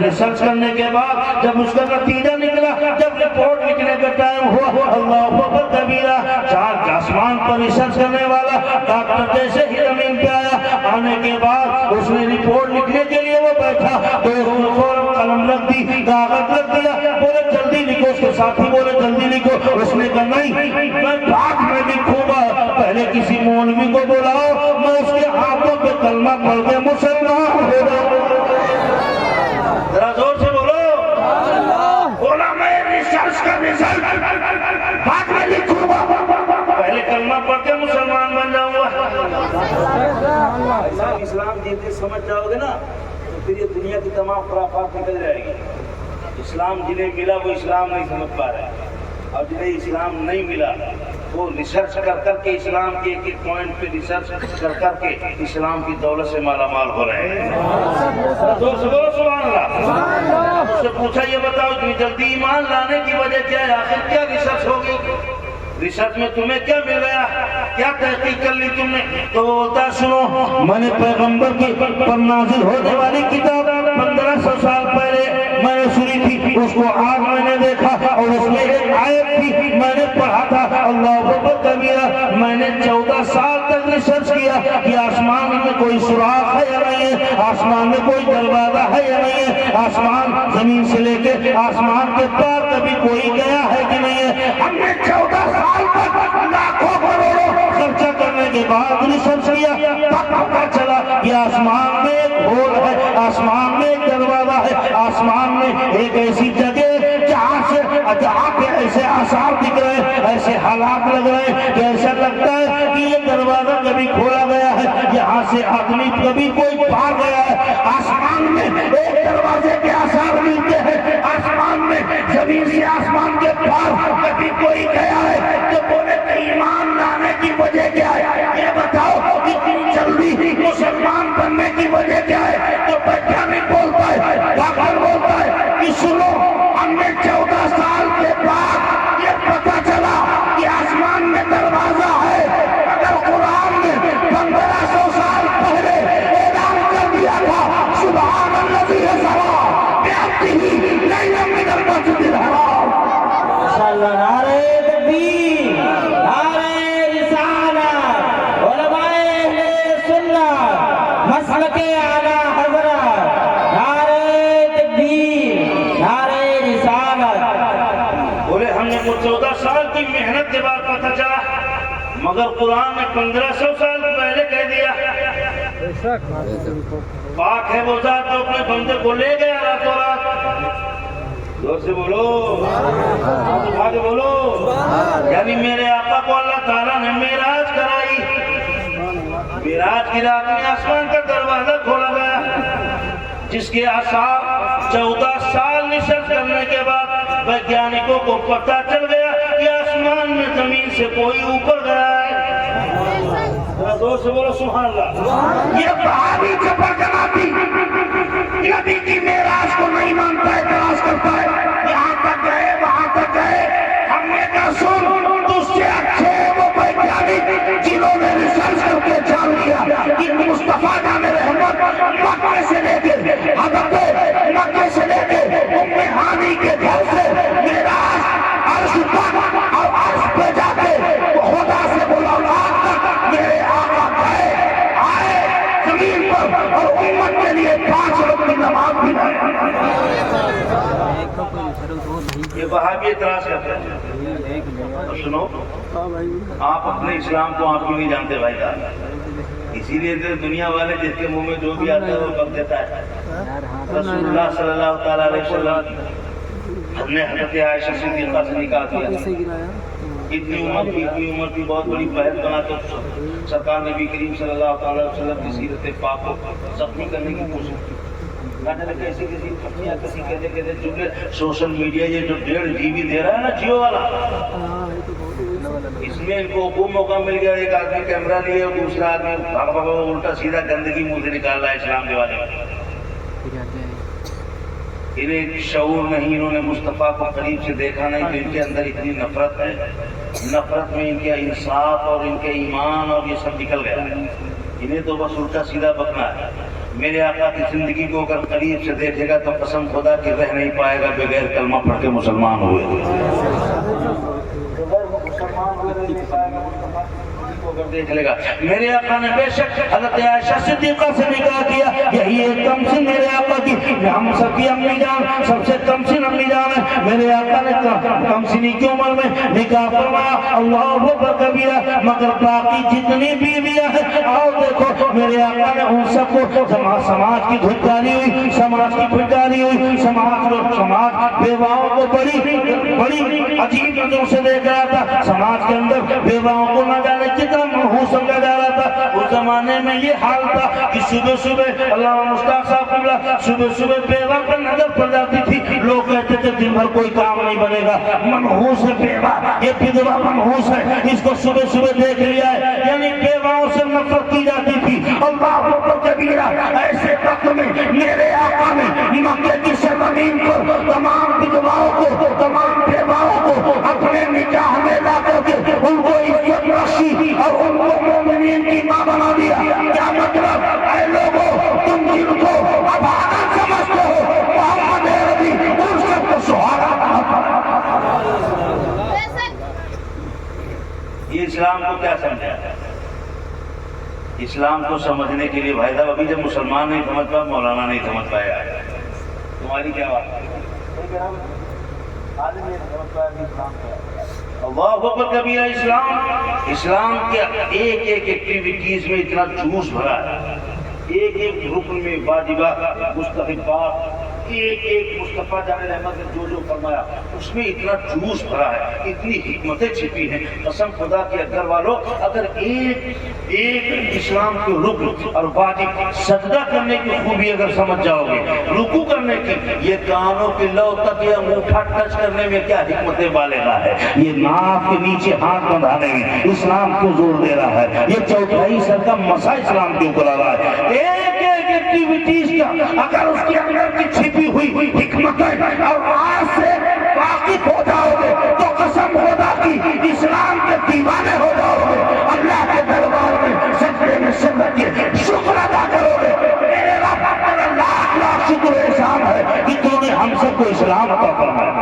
ریسرچ کرنے کے بعد جب اس کا نتیجہ نکلا، جب رپورٹ لکھنے کا ٹائم ہوا، اللہ اکبر کبیرہ، چار آسمان پر ریسرچ کرنے والا ڈاکٹر جیسے ہی زمین پہ آیا، آنے کے بعد اس نے رپورٹ لکھنے کے لیے وہ بیٹھا تو فوراً قلم رکھ دی، کاغذ رکھ دیا، بولے جلدی لکھو، اس کے ساتھی بولے جلدی لکھو، اس نے کہا نہیں، میں بعد میں لکھوں گا، پہلے کسی مولوی کو بلاؤ، میں اس کے ہاتھوں پہ کلمہ پڑھ کے مسلمان ہو جاؤں۔ ذرا زور سے بولو، بولا میں ریسرچ کا رزلٹ بعد میں لکھوں گا، پہلے کلمہ پڑھ کے مسلمان بن جاؤں گا۔ اسلام جیتے سمجھ جاؤ گے نا تو پھر یہ دنیا کی تمام خرافات نکل جائے گی۔ اسلام جنہیں ملا وہ اسلام نہیں سمجھ پا رہے، اور جنہیں اسلام نہیں ملا وہ ریسرچ کر کے اسلام کے ایک پوائنٹ پہ ریسرچ کر کے اسلام کی دولت سے مالا مال ہو رہے ہیں۔ سبحان اللہ۔ اس سے پوچھا یہ بتاؤ اتنی جلدی ایمان لانے کی وجہ کیا ہے؟ آخر کیا ریسرچ ہوگی؟ ریسرچ میں تمہیں کیا مل گیا؟ کیا تحقیق کر لی تم نے؟ تو وہ بولتا سنو، میں نے پیغمبر کی پر نازل ہونے والی کتاب 1500 سال پہلے میں نے سنی تھی، اس کو آج میں نے دیکھا اور اس میں ایک آیت تھی میں نے پڑھا تھا، اللہ اکبر کبیرہ۔ میں نے 14 سال تک ریسرچ کیا کہ آسمان میں کوئی سوراخ ہے یا نہیں ہے، آسمان میں کوئی دروازہ ہے یا نہیں ہے، آسمان زمین سے لے کے آسمان کے پار کبھی کوئی گیا ہے کہ نہیں ہے۔ ہم نے 14 سال تک لاکھوں کروڑوں خرچہ کرنے کے بعد ریسرچ کیا، تب پتہ چلا کہ آسمان میں ایک ہول ہے، آسمان میں ایک دروازہ ہے، آسمان میں ایک ایسی جگہ جہاں پہ ایسے آثار دکھ رہے ہیں، ایسے حالات لگ رہے ہیں کہ ایسا لگتا ہے کہ یہ دروازہ کبھی کھولا گیا ہے، یہاں سے آدمی کبھی کوئی پار گیا ہے۔ آسمان میں ایک دروازے کے آثار ملتے ہیں، آسمان میں زمین سے آسمان کے پار کبھی کوئی گیا ہے۔ تو بولے کہ ایمان لانے کی وجہ کیا ہے؟ یہ بتاؤ اتنی جلدی مسلمان بننے کی وجہ کیا ہے؟ تو ویگیانک بولتا ہے، ڈاکٹر بولتا ہے کہ سنو، ہم نے 14 سال کے بعد یہ پتہ چلا کہ آسمان میں دروازہ ہے۔ اگر قرآن نے 1500 سال پہلے اعلان کر دیا تھا سبحان الذی اسریٰ بعبدہ لیلا من المسجد الحرام، ماشاءاللہ، نعرہ تکبیر، نعرہ رسالت، علماء اہل سنت، مسلک اعلیٰ حضرت، نعرہ تکبیر، نعرہ رسالت۔ بولے ہم نے وہ 14 سال کی محنت کے بعد پتہ چلا، مگر قرآن نے 1500 سال پہلے کہہ دیا۔ پاک ہے وہ ذات جو اپنے بندے کو لے گیا راتوں رات۔ زور سے بولو، ہاتھ اٹھا کے بولو، یعنی میرے آقا کو اللہ تعالیٰ نے معراج کرائی، معراج کی رات میں آسمان کا دروازہ کھولا گیا، جس کے آثار 14 سال ریسرچ کرنے کے بعد ویگیانکوں کو پتہ چل گیا کہ آسمان میں زمین سے کوئی اوپر گیا ہے۔ زور سے بولو سبحان اللہ۔ یہ بہادی چپر جماعتی نبی کی معراج کو نہیں مانتا ہے، اعتراض کرتا ہے، یہاں تک گئے وہاں تک گئے۔ ہم نے کہا سن، تجھ سے اچھے وہ ویگیانک مصطفیٰ جان رحمت مکے سے لے کے حضرت مکے سے لے کے ام ہانی کے گھر سے معراج عرش پر اور عرش پہ جا کے خدا سے ملاقات تک میرے آقا گئے آئے زمین پر اور امت کے لیے 5 وقت کی نماز بھی نہیں. یہ وہابی اعتراض کرتے ہیں. تو سنو آپ اپنے اسلام کو آپ کیوں نہیں جانتے بھائی صاحب؟ اسی لیے تو دنیا والے جس کے منہ میں جو بھی آتا ہے وہ کب دیتا ہے. رسول اللہ صلی اللہ تعالیٰ علیہ وسلم ہم نے حضرت عائشہ صدیقہ سے نکاح کیا. اتنی عمر کی بہت بڑی بحث بنا تو سرکار نبی کریم صلی اللہ تعالیٰ علیہ وسلم کی سیرت پاک کو زخمی کرنے کی کوشش کی. کیسے کسی کہتے جملے سوشل میڈیا یہ جو 1.5 GB دے رہا ہے نا جیو والا, اس میں ان کو خوب موقع مل گیا. ایک آدمی کیمرہ لیے اور دوسرا آدمی بھاگ الٹا سیدھا گندگی منہ سے نکال رہا ہے اسلام کے بارے میں. انہیں شعور نہیں, انہوں نے مصطفیٰ کو قریب سے دیکھا نہیں تو ان کے اندر اتنی نفرت ہے. نفرت میں ان کے انصاف اور ان کے ایمان اور یہ سب نکل گیا. انہیں تو بس الٹا سیدھا بکنا ہے. میرے آقا کی زندگی کو اگر قریب سے دیکھے گا تو قسم خدا کہ رہ نہیں پائے گا بغیر کلمہ پڑھ کے مسلمان ہوئے. دیکھ لے گا. میرے آقا نے بے شک حضرت عائشہ صدیقہ سے نکاح کیا. یہی ایک کم سن میرے آقا کی, ہم سب کی امی جان سب سے کم سن امی جان ہے. میرے آقا نے کم سنی کی عمر میں نکاح فرمایا. اللہ اکبر کبیرہ. مگر باقی جتنی بیویاں ہیں آؤ دیکھو میرے آقا نے ان سب کو سماج کی دھکاری ہوئی, سماج کی پھٹکاری ہوئی, سماج بیواؤں کو بڑی عجیب نظروں سے دیکھ رہا تھا. سماج کے اندر بیواؤں کو نہ جانے کتنا منحوس سمجھا جا رہا تھا. اس زمانے میں یہ حال تھا کہ صبح صبح اللہ مشتاق صاحب قبلہ صبح بیوہ پر نظر پڑ جاتی تھی. لوگ کہتے تھے دن بھر کوئی کام نہیں بنے گا, منحوس ہے بیوہ, یہ بیوہ منحوس ہے, اس کو صبح دیکھ لیا ہے. یعنی بیواؤں سے نفرت کی جاتی تھی. اللہ اکبر کبیرہ. ایسے وقت میں میرے آقا نے مکے کی سرزمین پر تمام بیواؤں کو, تمام بیواؤں کو اپنے نکاح میں لا کر کے ان کو عزت بخشی اور ان کو مومنین کی ماں بنا دیا. کیا مطلب؟ اے لوگوں تم جن کو اب آدم سمجھتے ہو محمد عربی ان سب کو سہارا. یہ اسلام کو کیا سمجھا؟ اسلام کو سمجھنے کے لیے بھائی صاحب ابھی جب مسلمان نہیں سمجھ پایا, مولانا نہیں سمجھ پایا, تمہاری کیا بات ہے؟ اللہ اکبر کبیرہ. اسلام کے ایک ایکٹیویٹیز میں اتنا جوش بھرا ہے. ایک رکن میں واجبات, مستحبات, ایک مصطفیٰ جان رحمت نے جو فرمایا اس میں اتنا جوش بھرا ہے, اتنی حکمتیں چھپی ہیں. قسم خدا کے گھر والوں, اگر ایک اسلام کے رکن اور واجب سجدہ کرنے کی خوبی اگر سمجھ جاؤ گے, رکوع کرنے کی, یہ کانوں کے لو تک یہ انگوٹھا ٹچ کرنے میں کیا حکمت بالغہ ہے. یہ ناک کے نیچے ہاتھ بندھانے میں اسلام کو زور دے رہا ہے. یہ چوتھائی سر کا مسا اسلام کے اوپر آ رہا ہے. ایک ایکٹیویٹیز کا اگر اس کے اندر کی چھپی ہوئی حکمت ہے اور آج سے واقف ہو جاؤ گے تو قسم خدا کی اسلام کے دیوانے ہو جاؤ گے. اللہ کے دربار میں سجدے میں سر رکھ کے شکر ادا کرو گے. میرے رب کا لاکھ شکر احسان ہے کہ تو نے ہم سب کو اسلام عطا فرمایا.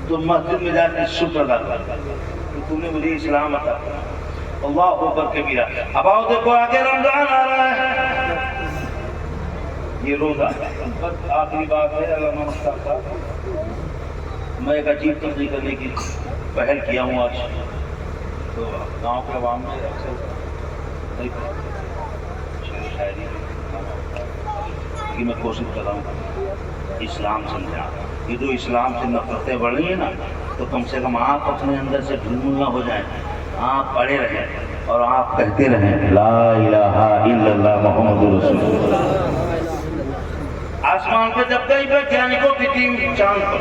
تو مسجد میں جا کے شکر ادا کر کہ تو نے مجھے اسلام عطا فرمایا. اللہ اکبر کبیرہ. اب آؤ دیکھو آگے رمضان آ رہا ہے, یہ روزہ. بس آخری بات ہے علامہ مشتاق صاحب, میں ایک عجیب تبدیلی کرنے کی پہل کیا ہوں آج. تو گاؤں کے عوام میں اکثر شاعری کی میں کوشش کر رہا ہوں اسلام سمجھا. یہ جو اسلام سے نفرتیں بڑھ رہی ہیں نا, تو کم سے کم آپ اپنے اندر سے ڈھول نہ ہو جائیں. آپ پڑھے رہیں اور آپ کہتے رہیں لا الہ الا اللہ محمد رسول اللہ. آسمان پہ جب گئی ویگیانکوں کی ٹیم چاند پر,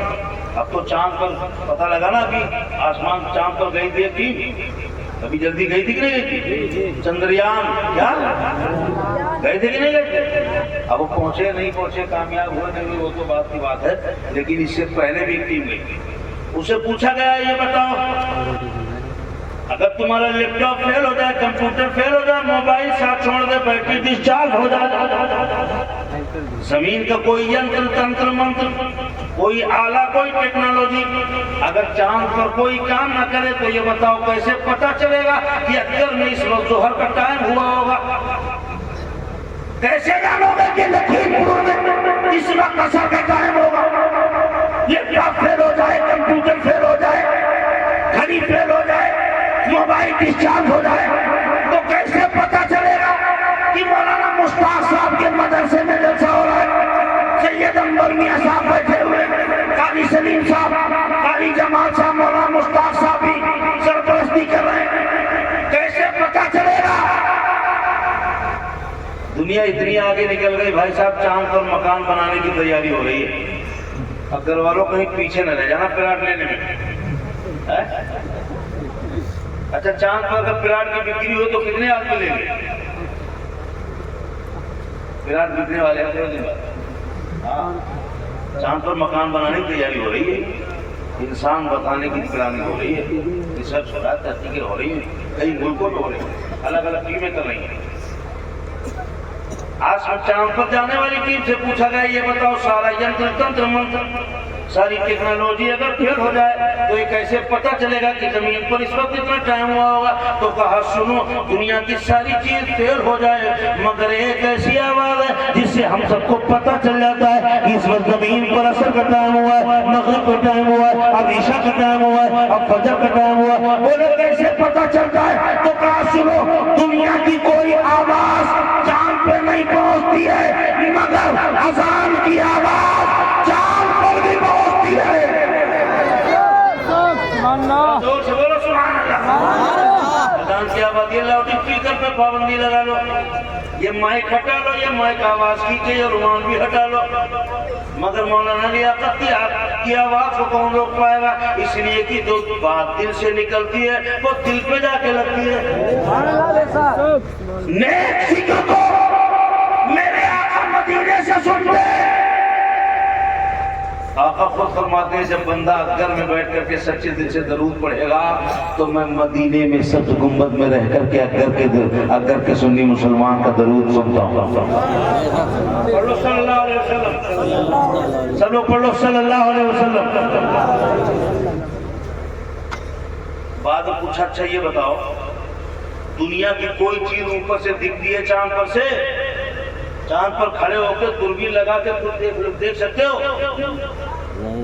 اب تو چاند پر پتہ لگا نا کہ آسمان چاند پر گئی تھی ٹیم, ابھی جلدی گئی تھی کہ نہیں گئی تھی؟ چندریان کیا گئے تھے کہ نہیں گئے تھے؟ اب وہ پہنچے نہیں پہنچے, کامیاب ہوئے نہیں ہوئے, وہ تو بات کی بات ہے. لیکن اس سے پہلے بھی ایک ٹیم گئی تھی. اسے پوچھا گیا یہ بتاؤ اگر تمہارا لیپ ٹاپ فیل ہو جائے، کمپیوٹر فیل ہو جائے، موبائل ساتھ چھوڑ دے، بیٹری ڈسچارج ہو جائے، زمین کا کوئی ینتر تنتر منتر، کوئی آلہ، کوئی ٹیکنالوجی اگر چاند پر کوئی کام نہ کرے تو یہ بتاؤ کیسے پتہ چلے گا کہ اکثر میں اس وقت ظہر کا ٹائم ہوا ہوگا؟ کیسے جانو گے کہ لکھیمپور میں اس وقت عصر کا ٹائم ہوگا؟ لیپ ٹاپ فیل ہو جائے، کمپیوٹر فیل ہو جائے، گھڑی فیل ہو جائے، موبائل ڈسچارج ہو جائے تو کیسے پتہ چلے گا کہ مولانا مشتاق صاحب کے مدرسے میں جلسہ ہو رہا ہے، سید انور میاں صاحب بیٹھے ہوئے، قاری سلیم صاحب، قاری جمال صاحب، مولانا مشتاق صاحب بھی سرپرستی کر رہے ہیں؟ کیسے پتہ چلے گا؟ دنیا اتنی آگے نکل گئی بھائی صاحب، چاند پر مکان بنانے کی تیاری ہو رہی ہے، اب گھر والوں کہیں پیچھے نہ رہ جانا پلاٹ لینے میں۔ اچھا چاند پر اگر پلاٹ کی بکری ہو تو کتنے آدمی لیں گے؟ پلاٹ بکنے والے چاند پر مکان بنانے کی تیاری ہو رہی ہے، انسان بتانے کی پلاننگ ہو رہی ہے، ریسرچ ہو رہا ہے، تحقیقیں ہو رہی ہیں، کئی ملکوں میں ہو رہی ہیں، الگ الگ ٹیمیں کر رہی ہیں۔ آج چاند پر جانے والی ٹیم سے پوچھا گیا یہ بتاؤ سارا ینتر تنتر منتر، ساری ٹیکنالوجی اگر فیل ہو جائے تو یہ کیسے پتہ چلے گا کہ زمین پر اس وقت اتنا ٹائم ہوا ہوگا؟ تو کہا سنو، دنیا کی ساری چیز فیل ہو جائے مگر ایک ایسی آواز ہے جس سے ہم سب کو پتہ چل جاتا ہے کہ اس وقت زمین پر عصر کا ٹائم ہوا ہے، مغرب کا ٹائم ہوا ہے، اب عشاء کا ٹائم ہوا ہے، اب فجر کا ٹائم ہوا ہے۔ بولے کیسے پتہ چلتا ہے؟ تو کہا سنو، دنیا کی کوئی آواز چاند پہ نہیں پہنچتی ہے مگر اذان کی آواز چاند پر بھی پہنچتی ہے۔ زور سے بولو سبحان اللہ۔ اذان کی آواز، یہ لاؤڈ اسپیکر پہ پابندی لگا لو، یہ مائک ہٹا لو، یہ مائک آواز کیجئے، یہ رومان بھی ہٹا لو، مگر مولانا لیاقت کی آواز کو کون روک پائے گا؟ اس لیے کہ جو بات دل سے نکلتی ہے وہ دل پہ جا کے لگتی ہے۔ نیک ذکر کو میرے آقا مدینے سے سن لے۔ آقا خود فرماتے ہیں جب بندہ گھر میں بیٹھ کر کے سچے دل سے درود پڑھے گا تو میں مدینے میں سبز گنبد میں رہ کر کے اگر کے سنی مسلمان کا درود سنتا ہوں۔ پڑھو صلی اللہ علیہ وسلم، سب لوگ پڑھو صلی اللہ علیہ وسلم۔ بعد میں پوچھا اچھا یہ بتاؤ دنیا کی کوئی چیز اوپر سے دکھتی ہے چاند پر سے؟ چاند پر کھڑے ہو کے دوربین لگا کے دیکھ سکتے ہو؟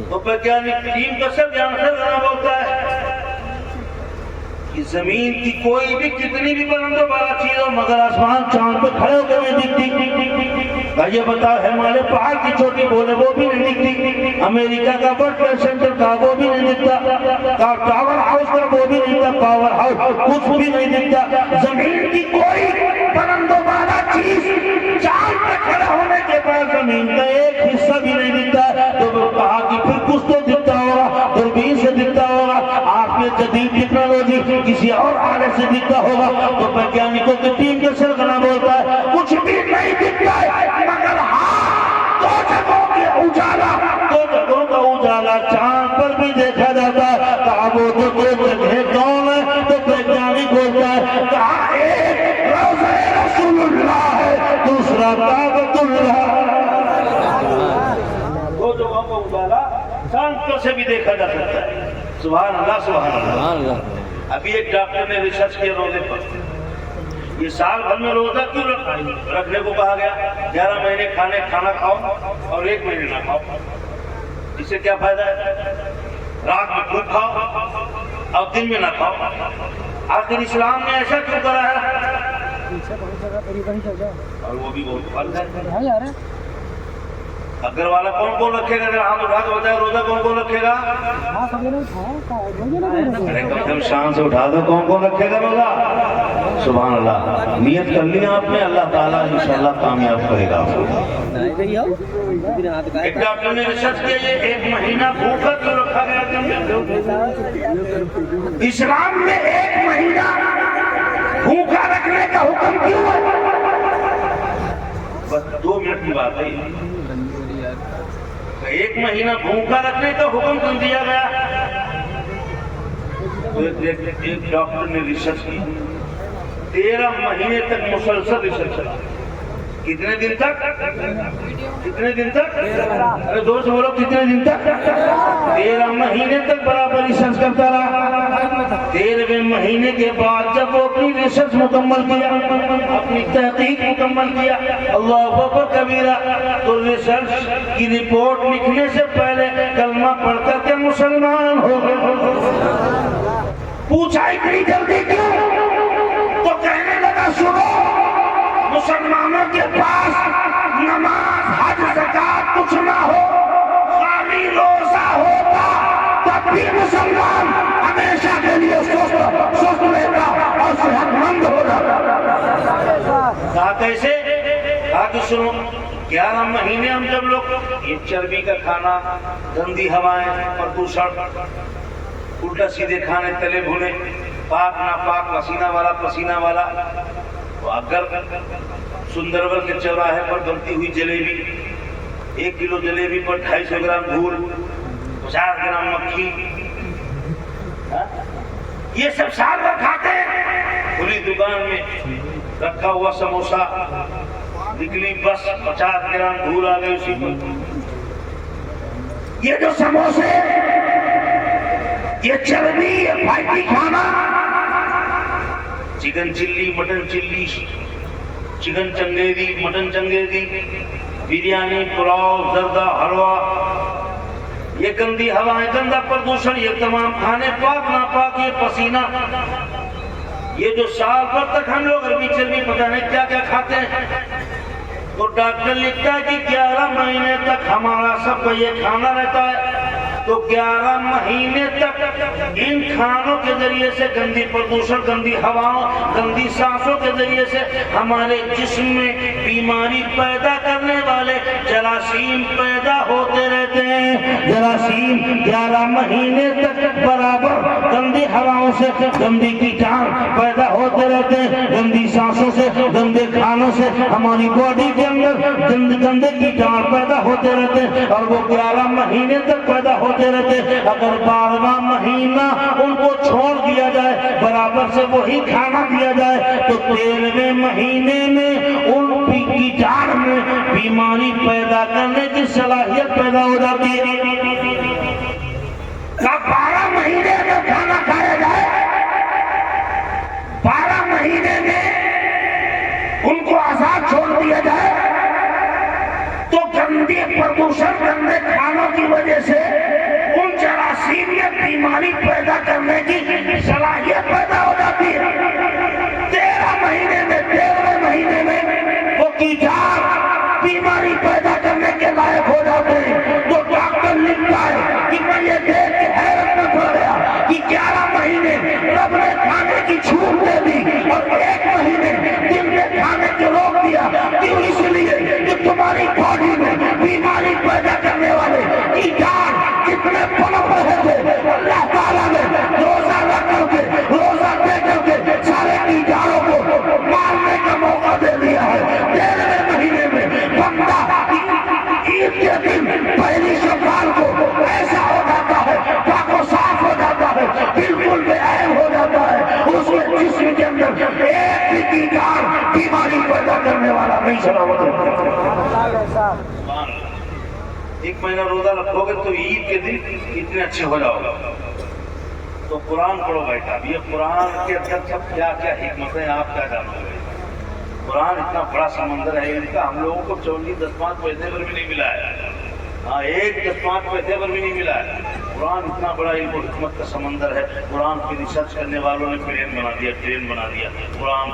تو ویگیانک ٹیم کا سب جانا بولتا ہے کہ زمین کی کوئی بھی کتنی بھی بلند و بالا چیز ہو مگر آسمان چاند پہ کھڑے ہو کے نہیں دکھتی۔ یہ بتا ہمارے پہاڑ کی چوٹی بولے وہ بھی نہیں دکھتی، امریکہ کا ورلڈ ٹریڈ سینٹر کا وہ بھی نہیں دکھتا، ٹاور ہاؤس کا وہ بھی نہیں دکھتا، پاور ہاؤس کچھ بھی نہیں دکھتا۔ زمین کی کوئی بلند و بالا چیز چاند پہ کھڑا ہونے کے بعد زمین کا ایک حصہ بھی نہیں دکھتا، تو وہ کہا کہ پھر کچھ تو دکھتا ہوگا، دوربین سے دکھتا ہوگا، آپ میں جدید ٹیکنالوجی کسی اور آلے سے دکھتا ہوگا۔ تو ویگیانکوں کی ٹیم کے سرغنا بولتا ہے کچھ بھی نہیں دکھتا ہے مگر ہاں دو جگہوں کا اجالا چاند پر بھی دیکھا جاتا ہے۔ کہا وہ دو جگہ کون ہے؟ تو ویگیانک بولتا ہے کہا ایک روضہ رسول اللہ ہے، دوسرا کعبۃ اللہ۔ دو جگہوں کا اجالا چاند پر سے بھی دیکھا جا سکتا ہے۔ سبحان اللہ سبحان اللہ۔ ابھی ایک ڈاکٹر نے ریسرچ کیا روزے پر، یہ سال بھر میں روزہ کیوں رکھنے کو کہا گیا؟ 11 مہینے کھانا کھاؤ اور 1 مہینے نہ کھاؤ، اس سے کیا فائدہ ہے؟ رات میں خوب کھاؤ اور دن میں نہ کھاؤ۔ آخر اسلام نے ایسا کیوں کرا ہے؟ اور وہ بھی بہت فرض ہے۔ اگر والا کون کون رکھے گا؟ اگر ہاتھ اٹھا کے بتائے روزہ کون کون رکھے گا؟ ارے کم سے کم شان سے اٹھا دو، کون کون رکھے گا روزہ؟ سبحان اللہ۔ نیت کر لی آپ نے، اللہ تعالیٰ انشاءاللہ کامیاب کرے گا آپ کو۔ ایک ڈاکٹر نے ریسرچ کیا یہ 1 مہینہ بھوکا کیوں رکھا گیا؟ اسلام میں 1 مہینہ بھوکا رکھنے کا حکم کیوں ہے؟ بس 2 منٹ کی بات ہے۔ 1 مہینہ بھوکا رکھنے کا حکم کیوں دیا گیا؟ تو ایک ڈاکٹر نے ریسرچ کی 13 مہینے تک مسلسل ریسرچ چلا. کتنے دن تک؟ کتنے دن تک؟ ارے دوست بولو کتنے دن تک؟ 13 مہینے تک برابر ریسرچ کرتا رہا. 13ویں مہینے کے بعد جب وہ اپنی ریسرچ مکمل کیا, اپنی تحقیق مکمل کیا, اللہ اکبر کبیرہ, تو ریسرچ کی رپورٹ لکھنے سے پہلے کلمہ پڑھ کر کے مسلمان ہو گئے. پوچھا اتنی جلدی کیوں؟ تو کہنے لگا سنو, مسلمانوں کے پاس نماز حج زکات کچھ نہ ہو, خالی روزہ ہوتا, تب بھی مسلمان ہمیشہ کے لیے سست رہتا اور صحت مند ہو جاتا. کہا کیسے؟ کہا کہ سنو, 11 مہینے ہم جب لوگ یہ چربی کا کھانا, گندی ہوائیں, پردوشن, الٹا سیدھے کھانے, تلے بھنے, پاک ناپاک, پسینہ والا, تو اگر سندربن کے چوراہے پر بنتی ہوئی جلیبی, 1 کلو جلیبی پر 250 گرام دھول, 50 گرام مکھی, یہ سب سال بھر کھاتے ہیں. کھلی دکان میں رکھا ہوا سموسا نکلی, بس 50 گرام دھول آ گئی اسی پر. یہ جو سموسے, یہ چربی, یہ فائٹی کھانا, چکن چلی, مٹن چلی, چکن چنگیزی, مٹن چنگیزی, بریانی, پلاؤ, زردہ, حلوہ, یہ گندی ہوائیں, گندا پردوشن, یہ تمام کھانے پاک ناپاک, یہ پسینہ, یہ جو سال بھر تک ہم لوگ عربی چربی پتہ نہیں کیا کیا کھاتے ہیں. تو ڈاکٹر لکھتا ہے کہ 11 مہینے تک ہمارا سب کا یہ کھانا رہتا ہے. تو 11 مہینے تک ان کھانوں کے ذریعے سے گندی پردوشن, گندی ہواؤں, گندی سانسوں کے ذریعے سے ہمارے جسم میں بیماری پیدا کرنے والے جراثیم پیدا ہوتے رہتے ہیں. جراثیم 11 مہینے تک برابر گندی ہواؤں سے گندی کیٹاڑ پیدا ہوتے رہتے ہیں, گندی سانسوں سے, گندے کھانوں سے ہماری باڈی کے اندر گندے کیٹاڑ پیدا ہوتے رہتے ہیں, اور وہ 11 مہینے تک پیدا ہوتے رہتے. اگر 12واں مہینہ ان کو چھوڑ دیا جائے, برابر سے وہی کھانا دیا جائے, تو 13ویں مہینے میں ان کیٹاڑ میں بیماری پیدا کرنے کی صلاحیت پیدا ہو جاتی ہے. 12 مہینے میں کھانا کھایا جائے, 12 مہینے میں ان کو آزاد چھوڑ دیا جائے, تو گندی پردوشن, گندے کھانوں کی وجہ سے ان جراثیم میں بیماری پیدا کرنے کی صلاحیت پیدا ہو جاتی ہے. 13 مہینے میں وہ کیٹاڑ بیماری پیدا کرنے کے لائق ہو جاتے ہیں. تو ڈاکٹر لکھتا ہے کہ میں یہ دیکھ کے حیرت میں پڑ گیا کہ 11 مہینے رب نے کھانے کی چھوٹ دے دی اور 1 مہینے دن میں کھانے کو روک دیا. کیوں؟ اس لیے کہ تمہاری باڈی میں بیماری پیدا کرنے والے کیٹاڑ کتنے پنپ رہے تھے. اللہ تعالیٰ نے روزہ رکھ کر کے, روزہ دے کر کے سارے کیٹاڑوں کو مارنے کا موقع دے دیا ہے. 13ویں مہینے میں بندہ عید کے دن پہلی شوال کو ایسا ہو جاتا ہے, پاک و صاف ہو جاتا ہے, بالکل بے عیب ہو جاتا ہے. اس کے جسم کے اندر ایک بھی کیٹاڑ بیماری پیدا کرنے والا نہیں چلا ہوتا. 1 مہینہ روزہ رکھو گے تو عید کے دن اتنے اچھے ہو جاؤ گے. تو قرآن پڑھو بیٹا. اب یہ قرآن کے اندر سب کیا کیا حکمتیں آپ کیا جانو گے. قرآن اتنا بڑا سمندر ہے, ان کا ہم لوگوں کو 24-10 پیسے پر بھی نہیں ملا ہے. ہاں, 1-10 پیسے پر بھی نہیں ملا ہے. قرآن اتنا بڑا علم و حکمت کا سمندر ہے. قرآن کی ریسرچ کرنے والوں نے پلین بنا دیا. قرآن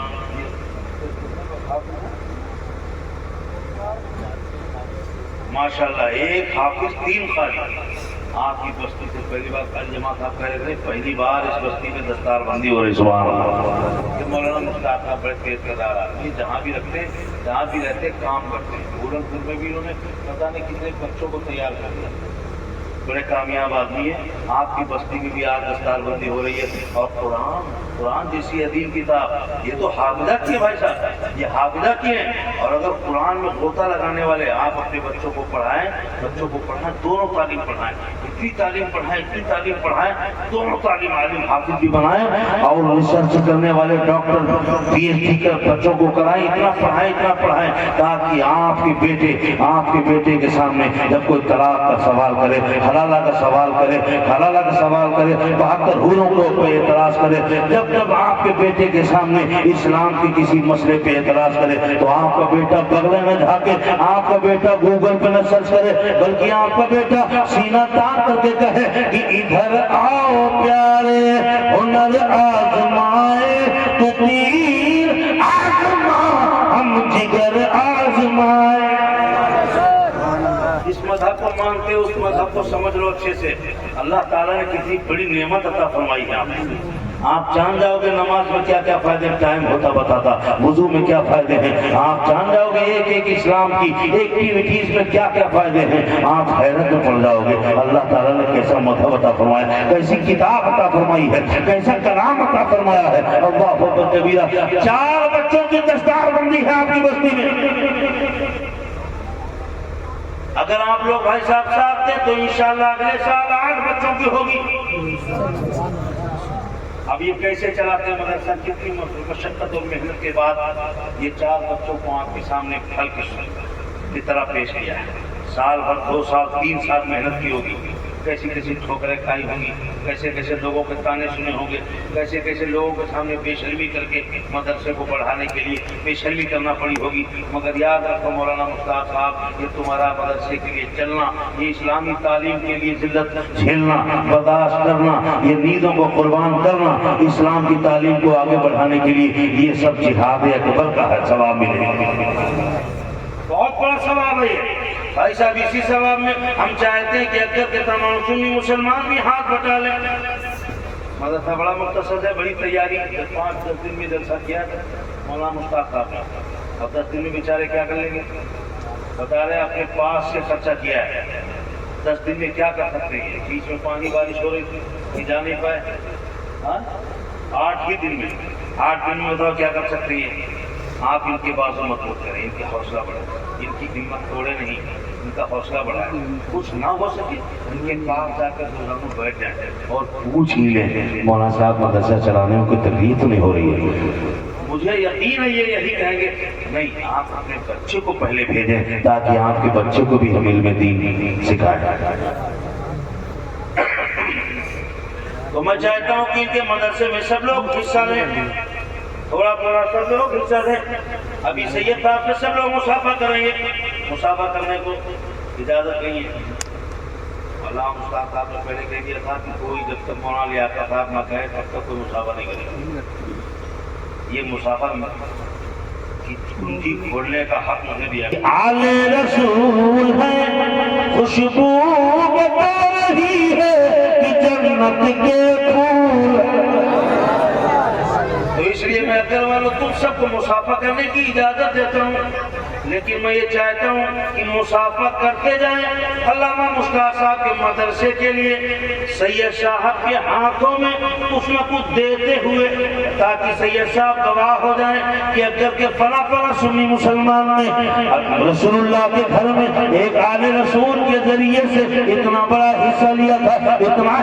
ماشاءاللہ, ایک حافظ 3 خالی. آپ کی بستی سے پہلی بار کل جماعت آپ کہہ رہے تھے, پہلی بار اس بستی میں دستار بندی ہو رہی. سبحان اللہ. کہ مولانا مشتاق کا بڑے تیز کردار آدمی, جہاں بھی رکھتے ہیں, جہاں بھی رہتے کام کرتے ہیں. پورن پور میں بھی انہوں نے پتہ نہیں کتنے بچوں کو تیار کر دیا. بڑے کامیاب آدمی ہیں. آپ کی بستی میں بھی آج دستار بندی ہو رہی ہے. اور قرآن جیسی عظیم کتاب، یہ تو حافظہ کی ہے بھائی صاحب، یہ حافظہ کی ہے. اور اگر قرآن میں غوطہ لگانے والے آپ اپنے بچوں کو پڑھائیں، دونوں تعلیم پڑھائیں، اتنی تعلیم پڑھائیں، دونوں تعلیم عالم حافظ بھی بنائیں. اور ریسرچ کرنے والے ڈاکٹر PhD کر بچوں کو کرائیں، اتنا پڑھائیں تاکہ آپ کے بیٹے کے سامنے جب کوئی طلاق کا سوال کرے، حلالہ کا سوال کرے، 72 حوروں کو پہ اعتراض کرے، جب آپ کے بیٹے کے سامنے اسلام کے کسی مسئلے پہ اعتراض کرے تو آپ کا بیٹا بغلے میں جھانکے، آپ کا بیٹا گوگل پہ نہ سرچ کرے، بلکہ آپ کا بیٹا سینہ تان کر کے کہے کہ ادھر آؤ پیارے، ہنر آزمائے تو تیر آزما، ہم جگر آزمائے. اس مذہب کو مانتے ہو، اس مذہب کو سمجھ لو اچھے سے. اللہ تعالیٰ نے کتنی بڑی نعمت عطا فرمائی ہے آپ جان جاؤ گے نماز میں کیا کیا فائدے، ٹائم ہوتا بتاتا، وضو میں کیا فائدے ہیں. آپ جان جاؤ گے ایک اسلام کی ایکٹیویٹیز میں کیا کیا فائدے ہیں. آپ حیرت میں پڑ جاؤ گے اللہ تعالیٰ نے کیسا مذہب عطا فرمایا، کیسی کتاب عطا فرمائی ہے، کیسا کلام عطا فرمایا ہے. اللہ اکبر کبیرہ. 4 بچوں کی دستار بندی ہے آپ کی بستی میں. اگر آپ لوگ بھائی صاحب ساتھ دیں تو انشاءاللہ اگلے سال 8 بچوں کی ہوگی. اب یہ کیسے چلاتے ہیں مدرسہ، کتنی مشقت اور محنت کے بعد یہ 4 بچوں کو آپ کے سامنے پھل کی طرح پیش کیا ہے. سال بھر 2 سال 3 سال محنت کی ہوگی، کیسی ٹھوکریں کھائی ہوں گی، کیسے لوگوں کے تانے سنے ہوں گے، کیسے لوگوں کے سامنے بے شرمی کر کے مدرسے کو بڑھانے کے لیے بے شرمی کرنا پڑی ہوگی. مگر یاد رکھو مولانا مشتاق صاحب، یہ تمہارا مدرسے کے لیے چلنا، یہ اسلامی تعلیم کے لیے ذلت جھیلنا، برداشت کرنا، یہ نیندوں کو قربان کرنا، اسلام کی تعلیم کو آگے بڑھانے کے لیے یہ سب جہاد اکبر کا ہے. ثواب ملے گا، بہت بڑا ثواب ہے بھائی صاحب. اسی ثواب میں ہم چاہتے ہیں کہ اگر کے تمام سنی مسلمان بھی ہاتھ بٹا لیں. مدرسہ بڑا مختصر ہے، بڑی تیاری، 5-10 دن میں جلسہ کیا ہے مولانا مشتاق صاحب. اب 10 دن میں بیچارے کیا کر لیں گے؟ بتا رہے اپنے پاس سے خرچہ کیا ہے. 10 دن میں کیا کر سکتے ہیں؟ بیچ میں پانی بارش ہو رہی تھی، جا نہیں پائے. 8 ہی دن میں بتاؤ کیا کر سکتے ہیں؟ آپ ان کے بازو مت کریں، ان کا حوصلہ بڑھائیں، ان کی ہمت توڑے نہیں، ان کا حوصلہ بڑھائیں. کچھ نہ ہو سکے ان کے پاس جا کر دونوں بیٹھ جائیں اور پوچھ ہی لیں مولانا صاحب مدرسہ چلانے میں کوئی تکلیف تو نہیں ہو رہی ہے. مجھے یقین ہے یہ یہی کہیں گے نہیں آپ اپنے بچے کو پہلے بھیجیں تاکہ آپ کے بچے کو بھی ہم علم دین سکھائیں. تو میں چاہتا ہوں کہ ان کے مدرسے میں سب لوگ حصہ لیں، تھوڑا سب لوگ حصہ لیں. ابھی سید صاحب سے سب لوگ مسافہ کریں گے، مسافہ کرنے کو اجازت نہیں ہے. اللہ مشتاق صاحب نے پہلے کہہ دیا تھا کہ کوئی جب تک مولانا لیاقت صاحب نہ کہے تب تک کوئی مسافہ نہیں کرے گا. یہ مسافہ کی کنجی کھولنے کا حق مجھے دیا. آل رسول ہے خوشبو بتا رہی ہے کہ جنت کے پھول. تو اس لیے میں اگر والوں تم سب کو مسافہ کرنے کی اجازت دیتا ہوں، لیکن میں یہ چاہتا ہوں کہ مسافہ کرتے جائیں. علامہ مشتاق صاحب کے مدرسے کے لیے سید صاحب کے ہاتھوں میں کچھ نہ کچھ دیتے ہوئے، تاکہ سید صاحب گواہ ہو جائیں کہ اگر کہ فلاں سنی مسلمان نے رسول اللہ کے گھر میں ایک آل رسول کے ذریعے سے اتنا بڑا حصہ لیا تھا، اتنا